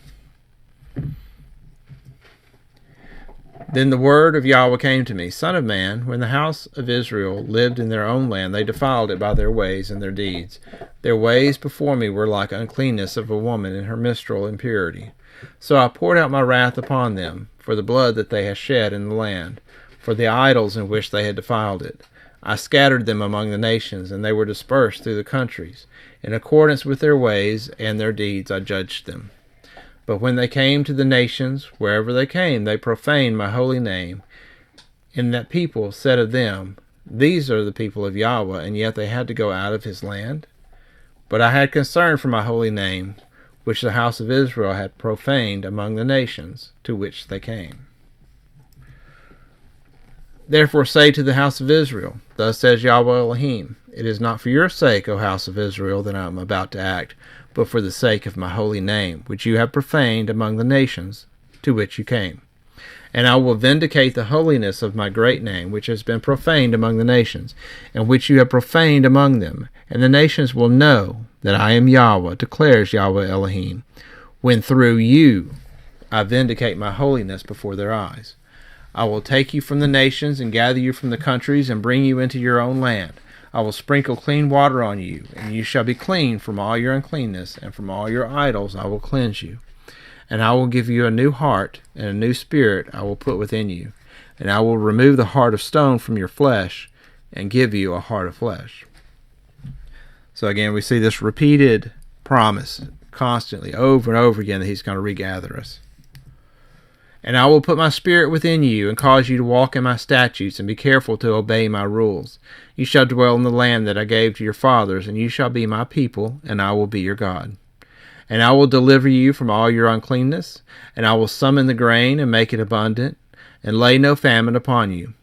Then the word of Yahweh came to me, Son of man, when the house of Israel lived in their own land, they defiled it by their ways and their deeds. Their ways before me were like uncleanness of a woman in her menstrual impurity. So I poured out my wrath upon them, for the blood that they had shed in the land, for the idols in which they had defiled it. I scattered them among the nations, and they were dispersed through the countries. In accordance with their ways and their deeds I judged them. But when they came to the nations, wherever they came, they profaned my holy name. And that people said of them, These are the people of Yahweh, and yet they had to go out of his land. But I had concern for my holy name, which the house of Israel had profaned among the nations to which they came. Therefore say to the house of Israel, Thus says Yahweh Elohim, It is not for your sake, O house of Israel, that I am about to act, but for the sake of my holy name, which you have profaned among the nations to which you came. And I will vindicate the holiness of my great name, which has been profaned among the nations, and which you have profaned among them. And the nations will know that I am Yahweh, declares Yahweh Elohim, when through you I vindicate my holiness before their eyes. I will take you from the nations and gather you from the countries and bring you into your own land. I will sprinkle clean water on you, and you shall be clean from all your uncleanness, and from all your idols I will cleanse you. And I will give you a new heart, and a new spirit I will put within you. And I will remove the heart of stone from your flesh, and give you a heart of flesh. So again, we see this repeated promise constantly, over and over again, that he's going to regather us. And I will put my spirit within you, and cause you to walk in my statutes, and be careful to obey my rules. You shall dwell in the land that I gave to your fathers, and you shall be my people, and I will be your God. And I will deliver you from all your uncleanness, and I will summon the grain, and make it abundant, and lay no famine upon you.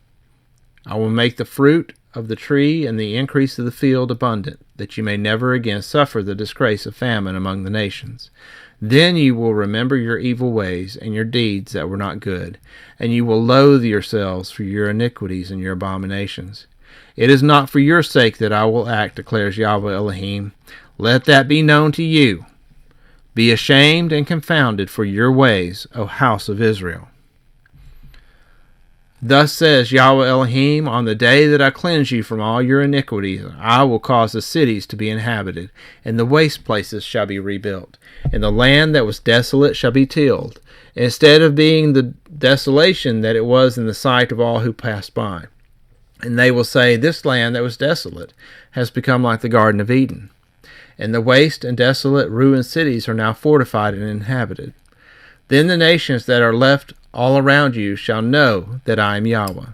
I will make the fruit of the tree and the increase of the field abundant, that you may never again suffer the disgrace of famine among the nations. Then you will remember your evil ways and your deeds that were not good, and you will loathe yourselves for your iniquities and your abominations. It is not for your sake that I will act, declares Yahweh Elohim. Let that be known to you. Be ashamed and confounded for your ways, O house of Israel. Thus says Yahweh Elohim, on the day that I cleanse you from all your iniquities, I will cause the cities to be inhabited, and the waste places shall be rebuilt, and the land that was desolate shall be tilled, instead of being the desolation that it was in the sight of all who passed by. And they will say, This land that was desolate has become like the Garden of Eden, and the waste and desolate ruined cities are now fortified and inhabited. Then the nations that are left all around you shall know that I am Yahweh.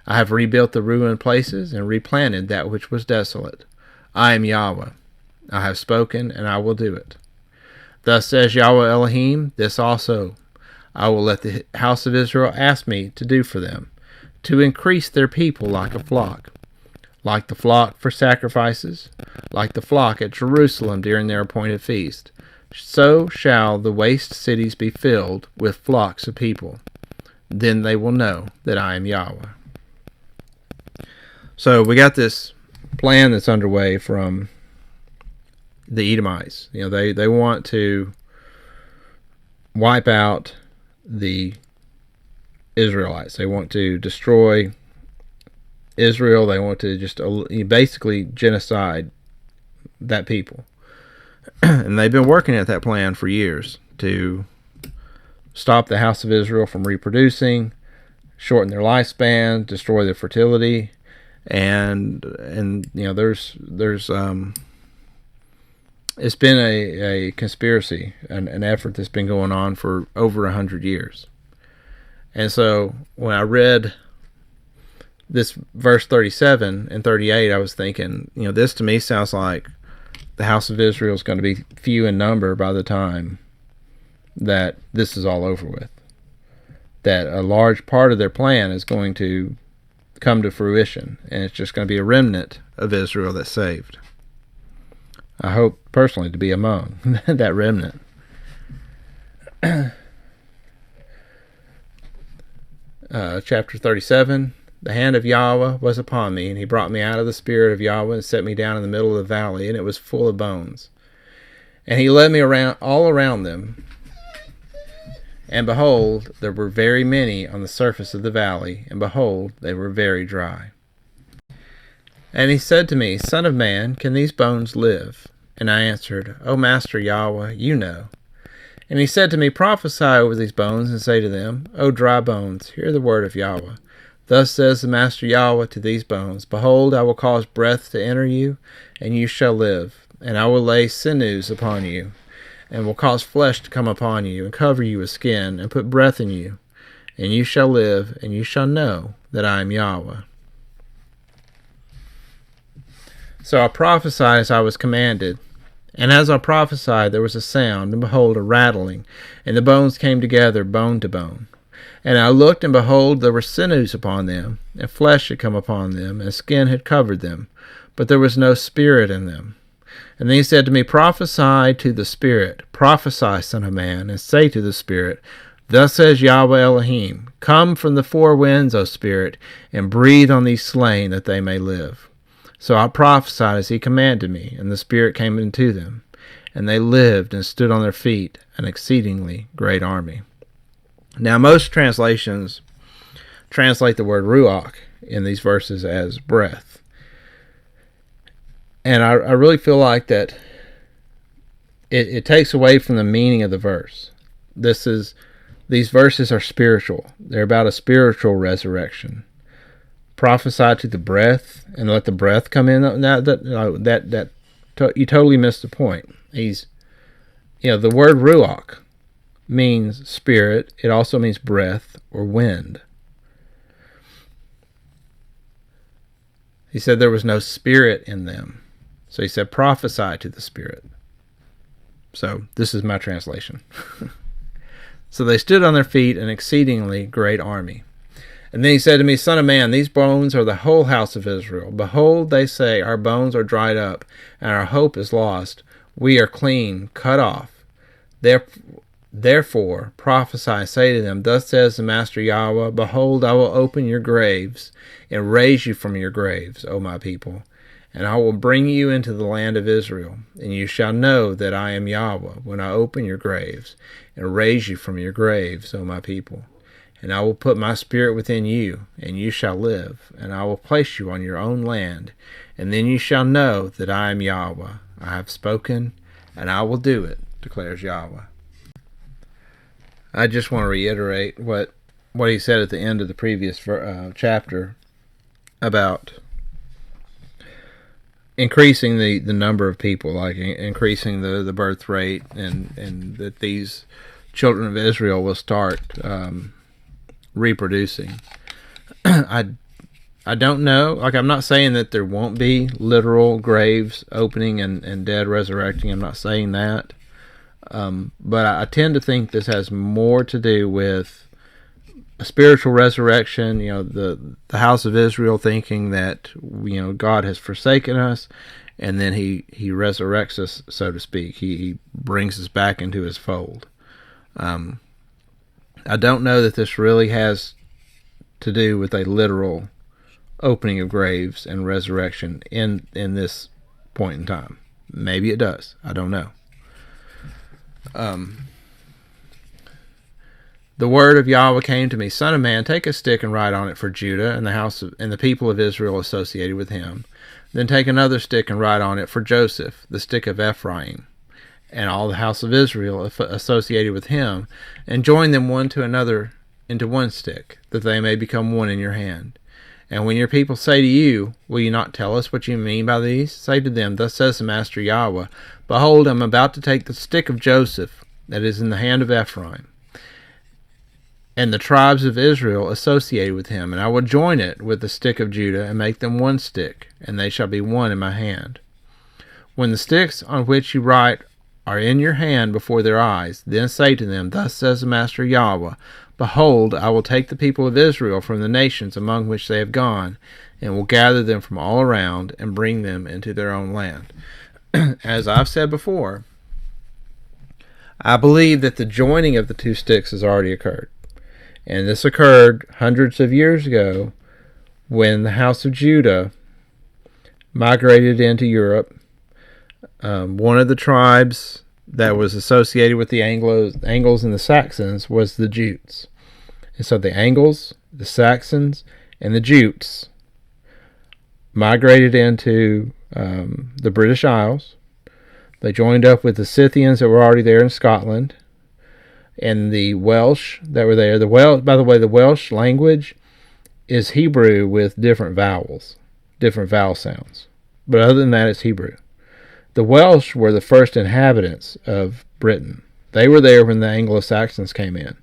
I have rebuilt the ruined places and replanted that which was desolate. I am Yahweh. I have spoken, and I will do it. Thus says Yahweh Elohim, this also I will let the house of Israel ask me to do for them, to increase their people like a flock, like the flock for sacrifices, like the flock at Jerusalem during their appointed feast. So shall the waste cities be filled with flocks of people. Then they will know that I am Yahweh. So we got this plan that's underway from the Edomites. They want to wipe out the Israelites. They want to destroy Israel. They want to just basically genocide that people. And they've been working at that plan for years to stop the house of Israel from reproducing, shorten their lifespan, destroy their fertility, and there's it's been a conspiracy, an effort that's been going on for over 100 years. And so when I read this verse 37 and 38, I was thinking, this to me sounds like the house of Israel is going to be few in number by the time that this is all over with. That a large part of their plan is going to come to fruition, and it's just going to be a remnant of Israel that's saved. I hope personally to be among that remnant. Chapter 37, the hand of Yahweh was upon me, and he brought me out of the spirit of Yahweh and set me down in the middle of the valley, and it was full of bones. And he led me around all around them, and behold, there were very many on the surface of the valley, and behold, they were very dry. And he said to me, Son of man, can these bones live? And I answered, O Master Yahweh, you know. And he said to me, Prophesy over these bones, and say to them, O dry bones, hear the word of Yahweh. Thus says the Master Yahweh to these bones, Behold, I will cause breath to enter you, and you shall live. And I will lay sinews upon you, and will cause flesh to come upon you, and cover you with skin, and put breath in you. And you shall live, and you shall know that I am Yahweh. So I prophesied as I was commanded. And as I prophesied, there was a sound, and behold, a rattling, and the bones came together, bone to bone. And I looked, and behold, there were sinews upon them, and flesh had come upon them, and skin had covered them, but there was no spirit in them. And then he said to me, Prophesy to the Spirit, prophesy, Son of man, and say to the Spirit, Thus says Yahweh Elohim, Come from the four winds, O Spirit, and breathe on these slain, that they may live. So I prophesied as he commanded me, and the Spirit came into them, and they lived and stood on their feet, an exceedingly great army. Now, most translations translate the word ruach in these verses as breath. And I really feel like that it takes away from the meaning of the verse. These verses are spiritual. They're about a spiritual resurrection. Prophesy to the breath and let the breath come in. You totally missed the point. The word ruach means spirit. It also means breath or wind. He said there was no spirit in them. So he said, prophesy to the Spirit. So this is my translation. So they stood on their feet, an exceedingly great army. And then he said to me, Son of man, these bones are the whole house of Israel. Behold, they say, our bones are dried up, and our hope is lost. We are clean, cut off. Therefore prophesy, say to them, Thus says the Master Yahweh, Behold, I will open your graves, and raise you from your graves, O my people. And I will bring you into the land of Israel, and you shall know that I am Yahweh when I open your graves, and raise you from your graves, O my people. And I will put my spirit within you, and you shall live, and I will place you on your own land, and then you shall know that I am Yahweh. I have spoken, and I will do it, declares Yahweh. I just want to reiterate what he said at the end of the previous chapter about increasing the number of people, like increasing the birth rate, and that these children of Israel will start reproducing. I don't know. Like, I'm not saying that there won't be literal graves opening and dead resurrecting. I'm not saying that. But I tend to think this has more to do with a spiritual resurrection, the house of Israel thinking that, God has forsaken us, and then he resurrects us, so to speak. He brings us back into his fold. I don't know that this really has to do with a literal opening of graves and resurrection in this point in time. Maybe it does. I don't know. The word of Yahweh came to me, Son of man, take a stick and write on it for Judah and the people of Israel associated with him. Then take another stick and write on it for Joseph, the stick of Ephraim, and all the house of Israel associated with him, and join them one to another into one stick, that they may become one in your hand. And when your people say to you, will you not tell us what you mean by these? Say to them, thus says the Master Yahweh, behold, I am about to take the stick of Joseph that is in the hand of Ephraim, and the tribes of Israel associated with him, and I will join it with the stick of Judah, and make them one stick, and they shall be one in my hand. When the sticks on which you write are in your hand before their eyes, then say to them, thus says the Master Yahweh, behold, I will take the people of Israel from the nations among which they have gone, and will gather them from all around, and bring them into their own land. As I've said before, I believe that the joining of the two sticks has already occurred. And this occurred hundreds of years ago when the house of Judah migrated into Europe. One of the tribes that was associated with the Angles and the Saxons was the Jutes. And so the Angles, the Saxons, and the Jutes migrated into the British Isles. They joined up with the Scythians that were already there in Scotland, and the Welsh that were there. By the way, the Welsh language is Hebrew with different vowels, different vowel sounds. But other than that, it's Hebrew. The Welsh were the first inhabitants of Britain. They were there when the Anglo-Saxons came in.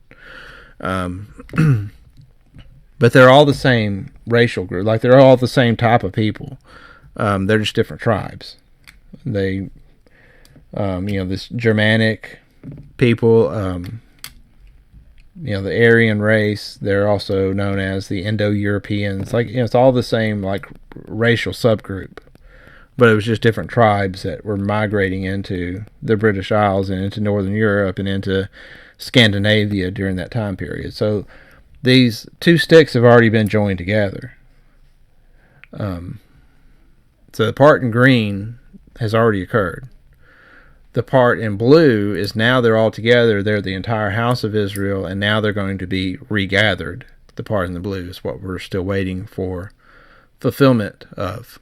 But they're all the same racial group. Like, they're all the same type of people. They're just different tribes. They, this Germanic people, the Aryan race, they're also known as the Indo-Europeans. Like, it's all the same, like, racial subgroup. But it was just different tribes that were migrating into the British Isles and into Northern Europe and into Scandinavia during that time period. So these two sticks have already been joined together. So the part in green has already occurred. The part in blue is now they're all together. They're the entire house of Israel, and now they're going to be regathered. The part in the blue is what we're still waiting for fulfillment of.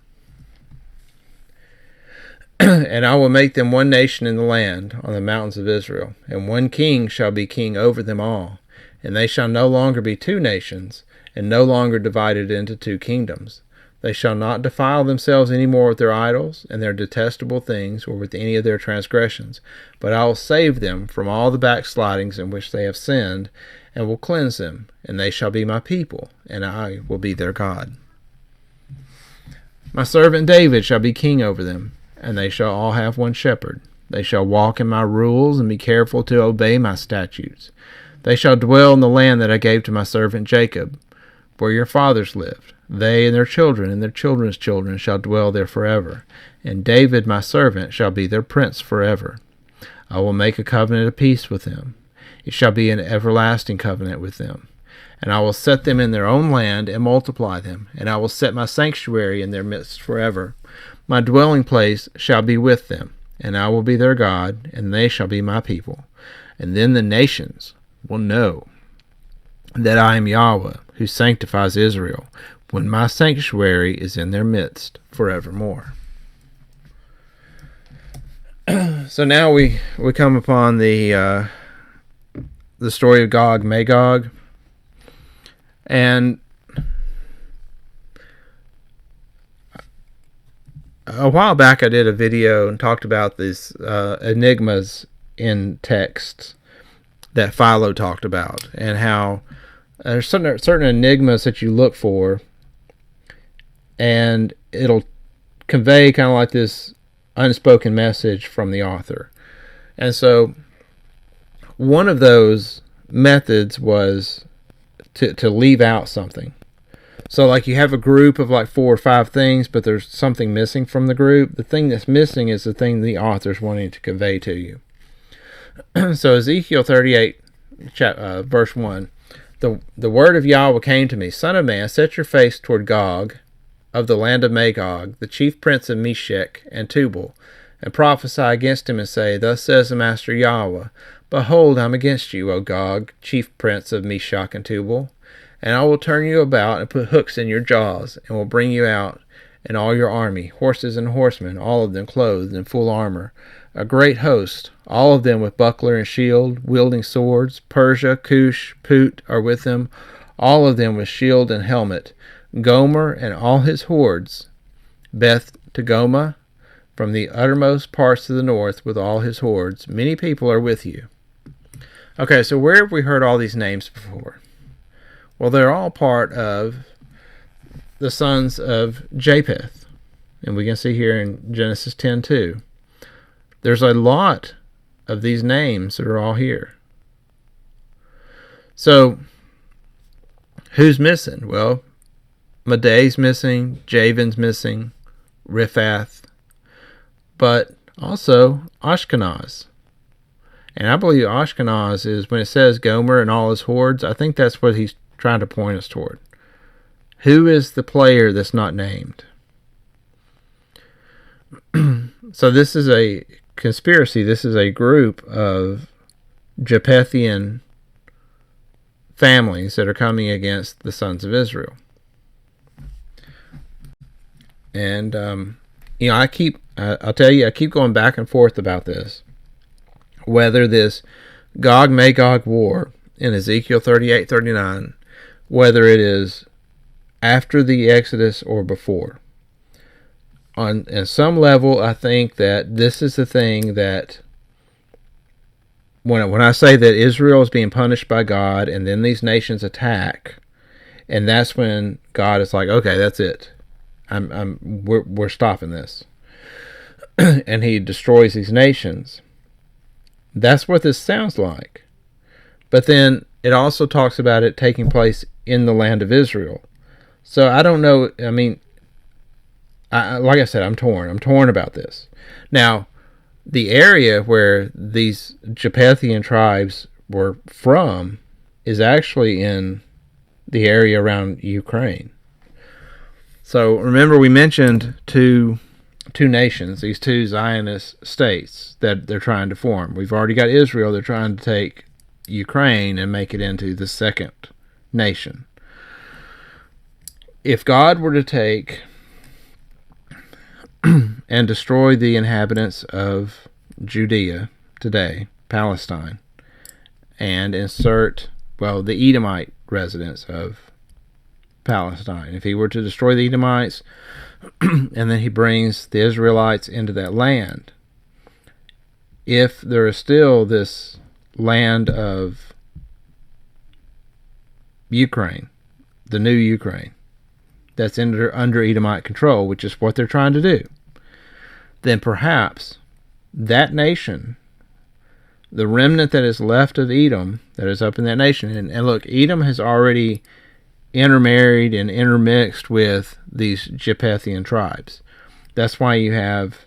And I will make them one nation in the land on the mountains of Israel, and one king shall be king over them all. And they shall no longer be two nations, and no longer divided into two kingdoms. They shall not defile themselves any more with their idols and their detestable things, or with any of their transgressions. But I will save them from all the backslidings in which they have sinned, and will cleanse them, and they shall be my people, and I will be their God. My servant David shall be king over them, and they shall all have one shepherd. They shall walk in my rules, and be careful to obey my statutes. They shall dwell in the land that I gave to my servant Jacob, where your fathers lived. They and their children's children shall dwell there forever. And David my servant shall be their prince forever. I will make a covenant of peace with them. It shall be an everlasting covenant with them. And I will set them in their own land and multiply them. And I will set my sanctuary in their midst forever. My dwelling place shall be with them, and I will be their God, and they shall be my people. And then the nations will know that I am Yahweh, who sanctifies Israel, when my sanctuary is in their midst forevermore. So now we come upon the story of Gog Magog, and a while back I did a video and talked about these enigmas in texts that Philo talked about, and how there's certain enigmas that you look for, and it'll convey kind of like this unspoken message from the author. And so one of those methods was to leave out something. So like you have a group of like 4 or 5 things, but there's something missing from the group. The thing that's missing is the thing the author's wanting to convey to you. So Ezekiel 38, verse 1, the word of Yahweh came to me, Son of man, set your face toward Gog of the land of Magog, the chief prince of Meshech and Tubal, and prophesy against him, and say, Thus says the Master Yahweh, Behold, I am against you, O Gog, chief prince of Meshach and Tubal, and I will turn you about and put hooks in your jaws, and will bring you out and all your army, horses and horsemen, all of them clothed in full armor, a great host, all of them with buckler and shield, wielding swords. Persia, Cush, Put are with them, all of them with shield and helmet. Gomer and all his hordes, Beth Togarmah, from the uttermost parts of the north with all his hordes. Many people are with you. Okay, so where have we heard all these names before? Well, they're all part of the sons of Japheth. And we can see here in Genesis 10:2. There's a lot of these names that are all here. So, who's missing? Well, Medea's missing, Javan's missing, Riphath, but also Ashkenaz. And I believe Ashkenaz is, when it says Gomer and all his hordes, I think that's what he's trying to point us toward. Who is the player that's not named? So this is a conspiracy. This is a group of Japhethian families that are coming against the sons of Israel. And, I'll tell you, I keep going back and forth about this. Whether this Gog-Magog war in Ezekiel 38:39, whether it is after the Exodus or before. On some level, I think that this is the thing that, when I say that Israel is being punished by God, and then these nations attack, and that's when God is like, okay, that's it. We're stopping this. And he destroys these nations. That's what this sounds like. But then it also talks about it taking place in the land of Israel. So I don't know. I mean, like I said, I'm torn. I'm torn about this. Now, the area where these Japhethian tribes were from is actually in the area around Ukraine. So remember, we mentioned two nations, these two Zionist states that they're trying to form. We've already got Israel. They're trying to take Ukraine and make it into the second nation. If God were to take and destroy the inhabitants of Judea today, Palestine, and insert, the Edomite residents of Palestine, if he were to destroy the Edomites, and then he brings the Israelites into that land, if there is still this land of Ukraine, the new Ukraine, that's under Edomite control, which is what they're trying to do, then perhaps that nation, the remnant that is left of Edom, that is up in that nation, and look, Edom has already intermarried and intermixed with these Japhethian tribes. That's why you have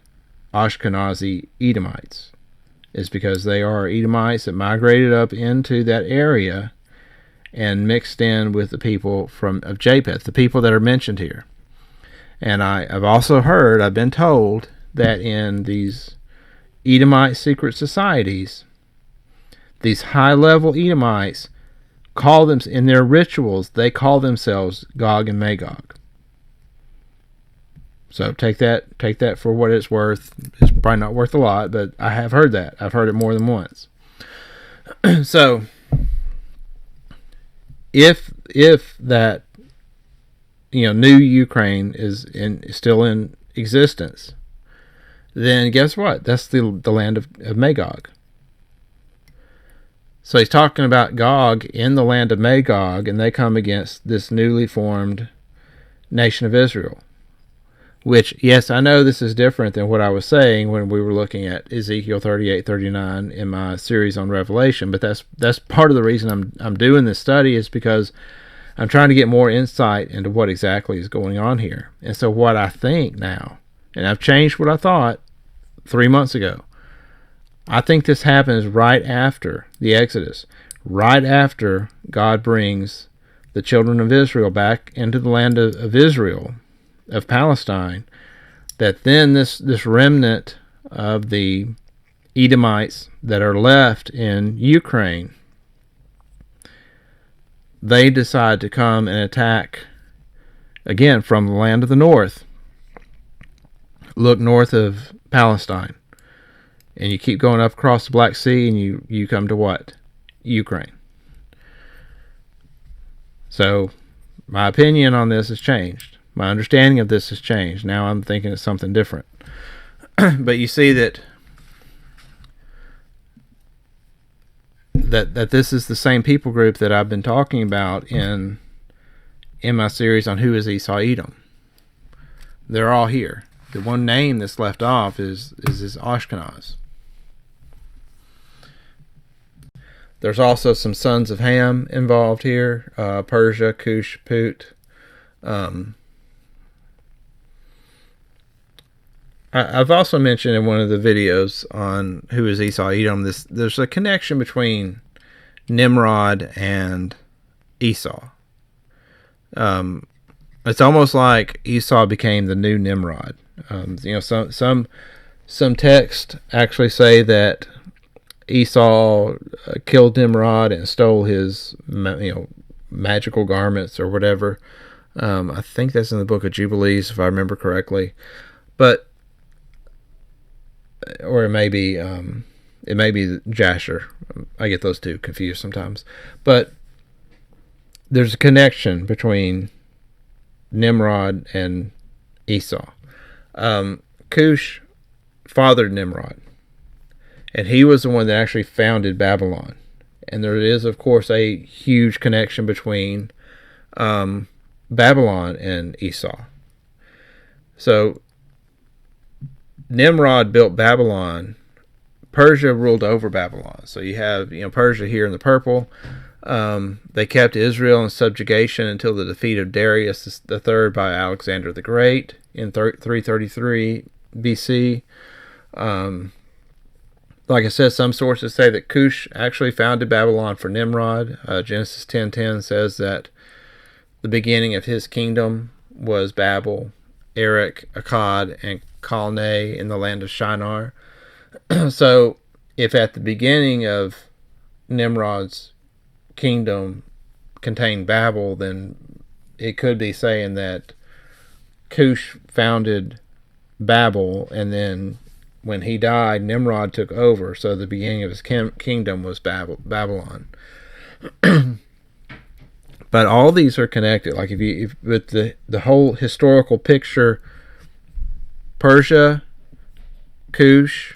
Ashkenazi Edomites, is because they are Edomites that migrated up into that area and mixed in with the people of Japheth, the people that are mentioned here. And I've also heard, I've been told, that in these Edomite secret societies, these high-level Edomites call them, in their rituals, they call themselves Gog and Magog. So take that for what it's worth. It's probably not worth a lot, but I have heard that. I've heard it more than once. So if that new Ukraine is still in existence, then guess what? That's the land of Magog. So he's talking about Gog in the land of Magog, and they come against this newly formed nation of Israel. Which, yes, I know this is different than what I was saying when we were looking at Ezekiel 38:39 in my series on Revelation, but that's part of the reason I'm doing this study, is because I'm trying to get more insight into what exactly is going on here. And so what I think now, and I've changed what I thought 3 months ago, I think this happens right after the Exodus, right after God brings the children of Israel back into the land of Israel, of Palestine, that then this remnant of the Edomites that are left in Ukraine, they decide to come and attack again from the land of the north. Look north of Palestine, and you keep going up across the Black Sea, and you come to what? Ukraine. So my opinion on this has changed. My understanding of this has changed. Now I'm thinking it's something different. But you see that this is the same people group that I've been talking about in my series on who is Esau Edom. They're all here. The one name that's left off is Ashkenaz. There's also some sons of Ham involved here. Persia, Cush, Put. I've also mentioned in one of the videos on who is Esau Edom, there's a connection between Nimrod and Esau. It's almost like Esau became the new Nimrod. Some texts actually say that Esau killed Nimrod and stole his magical garments or whatever. I think that's in the book of Jubilees, if I remember correctly. But or it may be Jasher. I get those two confused sometimes. But there's a connection between Nimrod and Esau. Cush fathered Nimrod, and he was the one that actually founded Babylon. And there is, of course, a huge connection between Babylon and Esau. So Nimrod built Babylon. Persia ruled over Babylon. So you have Persia here in the purple. They kept Israel in subjugation until the defeat of Darius III by Alexander the Great in 333 BC. Like I said, some sources say that Cush actually founded Babylon for Nimrod. Genesis 10:10 says that the beginning of his kingdom was Babel, Erech, Akkad, and Calneh in the land of Shinar. So if at the beginning of Nimrod's kingdom contained Babel, then it could be saying that Cush founded Babel, and then when he died, Nimrod took over. So the beginning of his kingdom was Babylon. But all these are connected. Like if with the whole historical picture, Persia, Cush,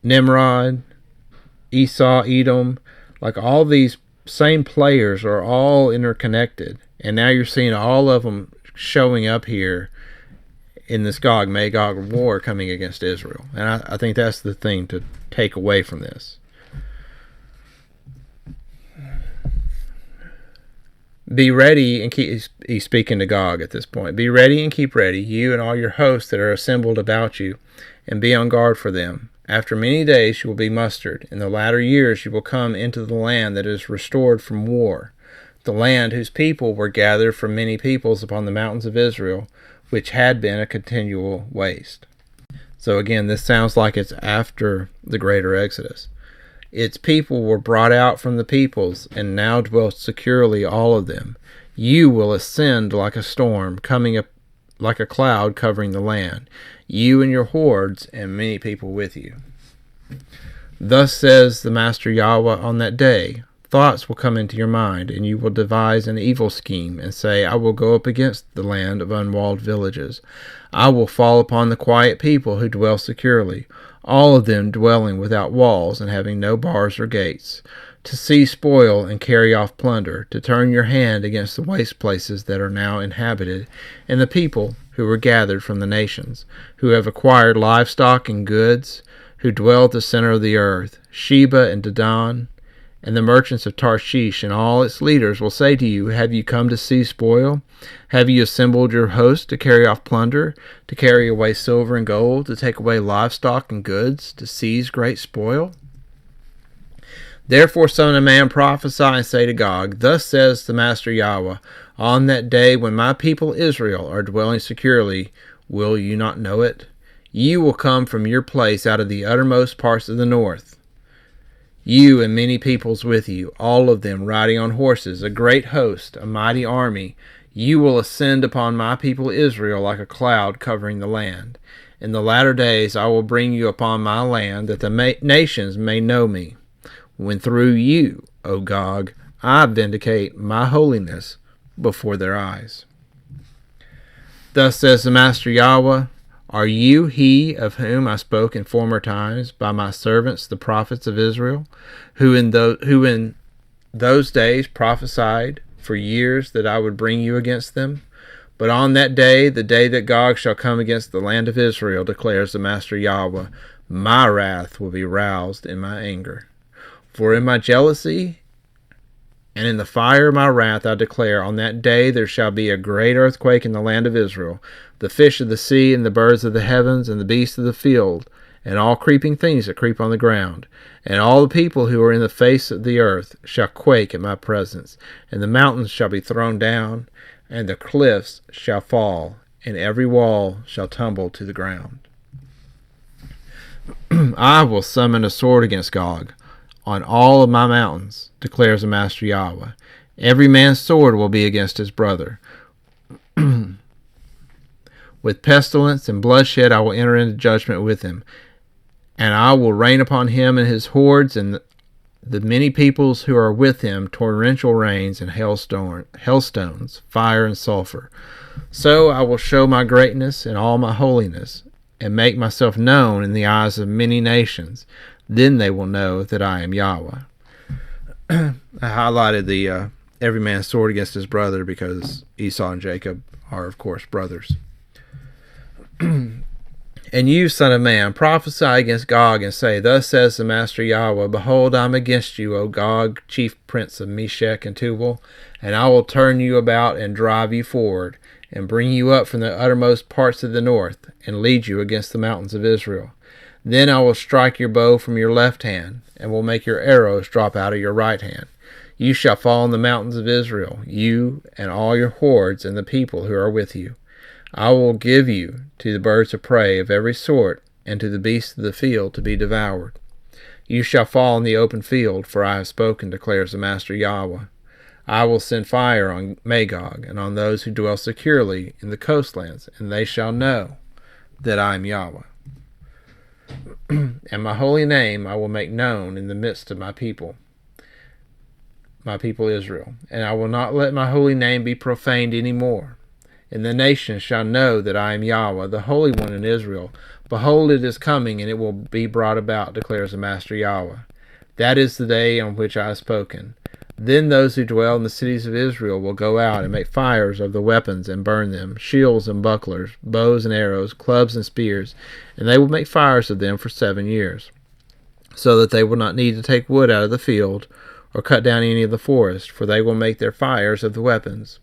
Nimrod, Esau, Edom, like all these same players are all interconnected. And now you're seeing all of them showing up here in this Gog-Magog war coming against Israel. And I think that's the thing to take away from this. Be ready and keep, he's speaking to Gog at this point. Be ready and keep ready, you and all your hosts that are assembled about you, and be on guard for them. After many days you will be mustered. In the latter years you will come into the land that is restored from war, the land whose people were gathered from many peoples upon the mountains of Israel, which had been a continual waste. So again, this sounds like it's after the greater Exodus. Its people were brought out from the peoples, and now dwell securely all of them. You will ascend like a storm, coming up like a cloud covering the land, you and your hordes, and many people with you. Thus says the Master Yahweh, on that day, thoughts will come into your mind, and you will devise an evil scheme, and say, I will go up against the land of unwalled villages. I will fall upon the quiet people who dwell securely, all of them dwelling without walls and having no bars or gates, to seize spoil and carry off plunder, to turn your hand against the waste places that are now inhabited, and the people who were gathered from the nations, who have acquired livestock and goods, who dwell at the center of the earth, Sheba and Dedan, and the merchants of Tarshish and all its leaders will say to you, have you come to seize spoil? Have you assembled your host to carry off plunder, to carry away silver and gold, to take away livestock and goods, to seize great spoil? Therefore, son of man, prophesy and say to Gog, thus says the Master Yahweh, on that day when my people Israel are dwelling securely, will you not know it? You will come from your place out of the uttermost parts of the north, you and many peoples with you, all of them riding on horses, a great host, a mighty army. You will ascend upon my people Israel like a cloud covering the land. In the latter days I will bring you upon my land, that the nations may know me, when through you, O Gog, I vindicate my holiness before their eyes. Thus says the Master Yahweh, are you he of whom I spoke in former times by my servants the prophets of Israel, who in those days prophesied for years that I would bring you against them? But on that day, the day that Gog shall come against the land of Israel, declares the Master Yahweh, my wrath will be roused in my anger. For in my jealousy and in the fire of my wrath I declare, on that day there shall be a great earthquake in the land of Israel. The fish of the sea and the birds of the heavens and the beasts of the field and all creeping things that creep on the ground, and all the people who are in the face of the earth shall quake at my presence, and the mountains shall be thrown down, and the cliffs shall fall, and every wall shall tumble to the ground. I will summon a sword against Gog on all of my mountains, declares the Master Yahweh. Every man's sword will be against his brother. With pestilence and bloodshed I will enter into judgment with him, and I will rain upon him and his hordes and the many peoples who are with him torrential rains and hailstones, fire and sulfur. So I will show my greatness and all my holiness, and make myself known in the eyes of many nations. Then they will know that I am Yahweh. I highlighted the every man's sword against his brother because Esau and Jacob are, of course, brothers. And you, son of man, prophesy against Gog, and say, thus says the Master Yahweh, behold, I am against you, O Gog, chief prince of Meshech and Tubal, and I will turn you about and drive you forward, and bring you up from the uttermost parts of the north, and lead you against the mountains of Israel. Then I will strike your bow from your left hand, and will make your arrows drop out of your right hand. You shall fall in the mountains of Israel, you and all your hordes and the people who are with you. I will give you to the birds of prey of every sort, and to the beasts of the field to be devoured. You shall fall in the open field, for I have spoken, declares the Master Yahweh. I will send fire on Magog, and on those who dwell securely in the coastlands, and they shall know that I am Yahweh. And my holy name I will make known in the midst of my people Israel, and I will not let my holy name be profaned any more. And the nations shall know that I am Yahweh, the Holy One in Israel. Behold, it is coming, and it will be brought about, declares the Master Yahweh. That is the day on which I have spoken. Then those who dwell in the cities of Israel will go out and make fires of the weapons and burn them, shields and bucklers, bows and arrows, clubs and spears, and they will make fires of them for 7 years, so that they will not need to take wood out of the field or cut down any of the forest, for they will make their fires of the weapons.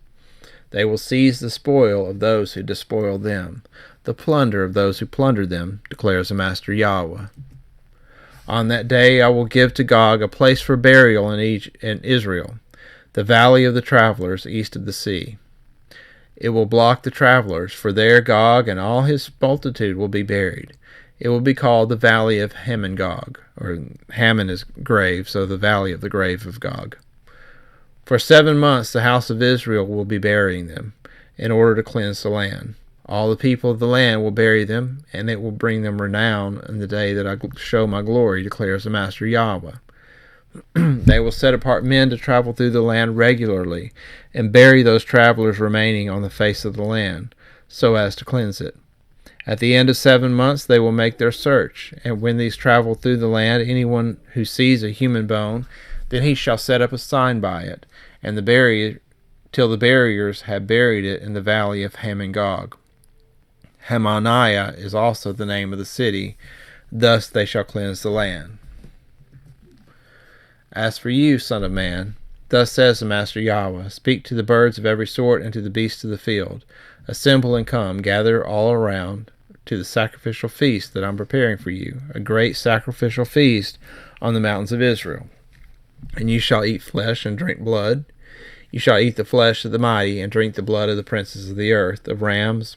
They will seize the spoil of those who despoiled them, the plunder of those who plundered them, declares the Master Yahweh. On that day I will give to Gog a place for burial in Israel, the valley of the travelers east of the sea. It will block the travelers, for there Gog and all his multitude will be buried. It will be called the valley of Hamon-Gog, or Hammon is grave, so the valley of the grave of Gog. For 7 months the house of Israel will be burying them, in order to cleanse the land. All the people of the land will bury them, and it will bring them renown in the day that I show my glory, declares the Master Yahweh. They will set apart men to travel through the land regularly, and bury those travelers remaining on the face of the land, so as to cleanse it. At the end of 7 months they will make their search, and when these travel through the land, anyone who sees a human bone, then he shall set up a sign by it, and till the buriers have buried it in the valley of Hamon-Gog. Hamaniah is also the name of the city. Thus they shall cleanse the land. As for you, son of man, thus says the Master Yahweh, speak to the birds of every sort and to the beasts of the field. Assemble and come, gather all around to the sacrificial feast that I am preparing for you, a great sacrificial feast on the mountains of Israel. And you shall eat flesh and drink blood. You shall eat the flesh of the mighty and drink the blood of the princes of the earth, of rams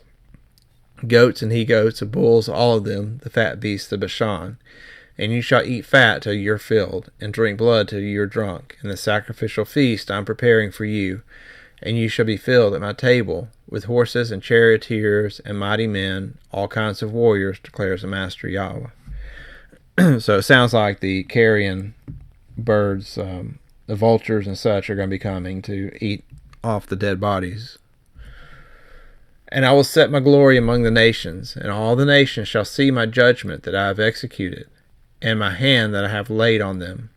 goats and he-goats, and bulls, all of them, the fat beasts of Bashan. And you shall eat fat till you're filled, and drink blood till you're drunk, in the sacrificial feast I'm preparing for you. And you shall be filled at my table, with horses and charioteers and mighty men, all kinds of warriors, declares the Master Yahweh. So it sounds like the carrion birds, the vultures and such, are going to be coming to eat off the dead bodies. And I will set my glory among the nations, and all the nations shall see my judgment that I have executed, and my hand that I have laid on them.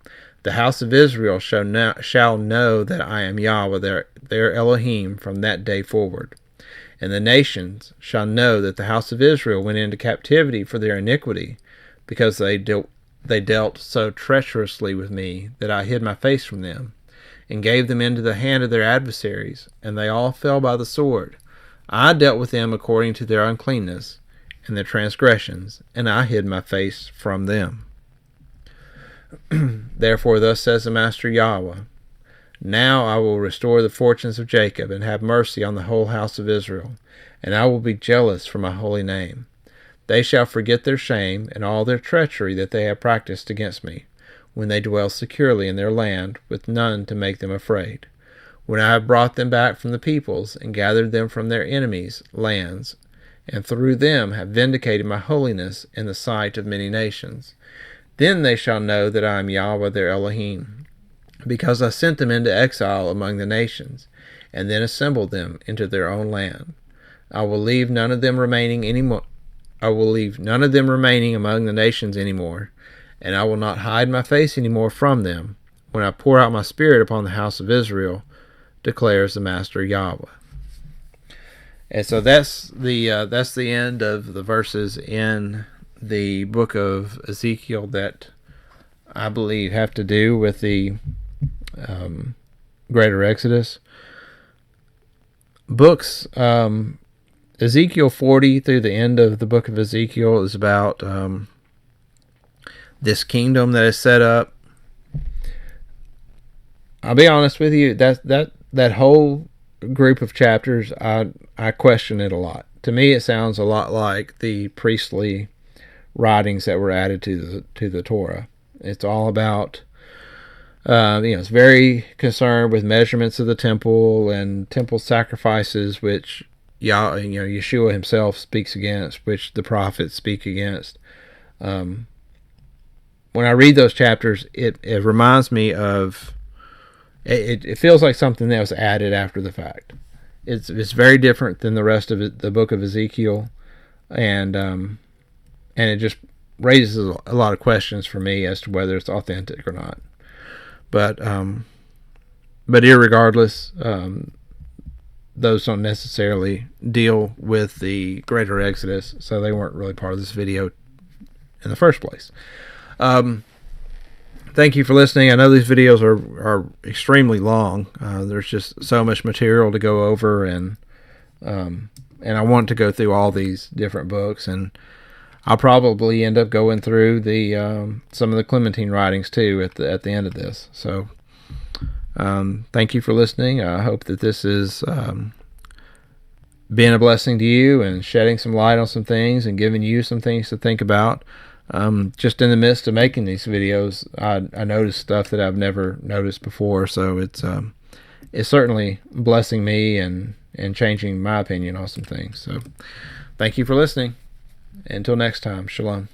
The house of Israel shall know that I am Yahweh, their Elohim, from that day forward. And the nations shall know that the house of Israel went into captivity for their iniquity, because they dealt so treacherously with me that I hid my face from them, and gave them into the hand of their adversaries, and they all fell by the sword. I dealt with them according to their uncleanness and their transgressions, and I hid my face from them. Therefore thus says the Master Yahweh, now I will restore the fortunes of Jacob, and have mercy on the whole house of Israel, and I will be jealous for my holy name. They shall forget their shame and all their treachery that they have practiced against me, when they dwell securely in their land, with none to make them afraid. When I have brought them back from the peoples, and gathered them from their enemies' lands, and through them have vindicated my holiness in the sight of many nations, then they shall know that I am Yahweh their Elohim, because I sent them into exile among the nations, and then assembled them into their own land. I will leave none of them remaining among the nations anymore, and I will not hide my face anymore from them, when I pour out my spirit upon the house of Israel, declares the Master Yahweh. And so that's the end of the verses in the book of Ezekiel that I believe have to do with the Greater Exodus. Books, Ezekiel 40 through the end of the book of Ezekiel is about this kingdom that is set up. I'll be honest with you, that whole group of chapters, I question it a lot. To me, it sounds a lot like the priestly writings that were added to the Torah. It's all about, it's very concerned with measurements of the temple and temple sacrifices, which Yeshua himself speaks against, which the prophets speak against. When I read those chapters, it reminds me of, it feels like something that was added after the fact. It's very different than the rest of the book of Ezekiel, and it just raises a lot of questions for me as to whether it's authentic or not. But irregardless, those don't necessarily deal with the Greater Exodus, so they weren't really part of this video in the first place. Thank you for listening. I know these videos are extremely long. There's just so much material to go over, and I want to go through all these different books, and I'll probably end up going through the some of the Clementine writings too at the end of this. So thank you for listening. I hope that this is being a blessing to you and shedding some light on some things and giving you some things to think about. Just in the midst of making these videos, I noticed stuff that I've never noticed before, so it's certainly blessing me and changing my opinion on some things. So thank you for listening. Until next time, shalom.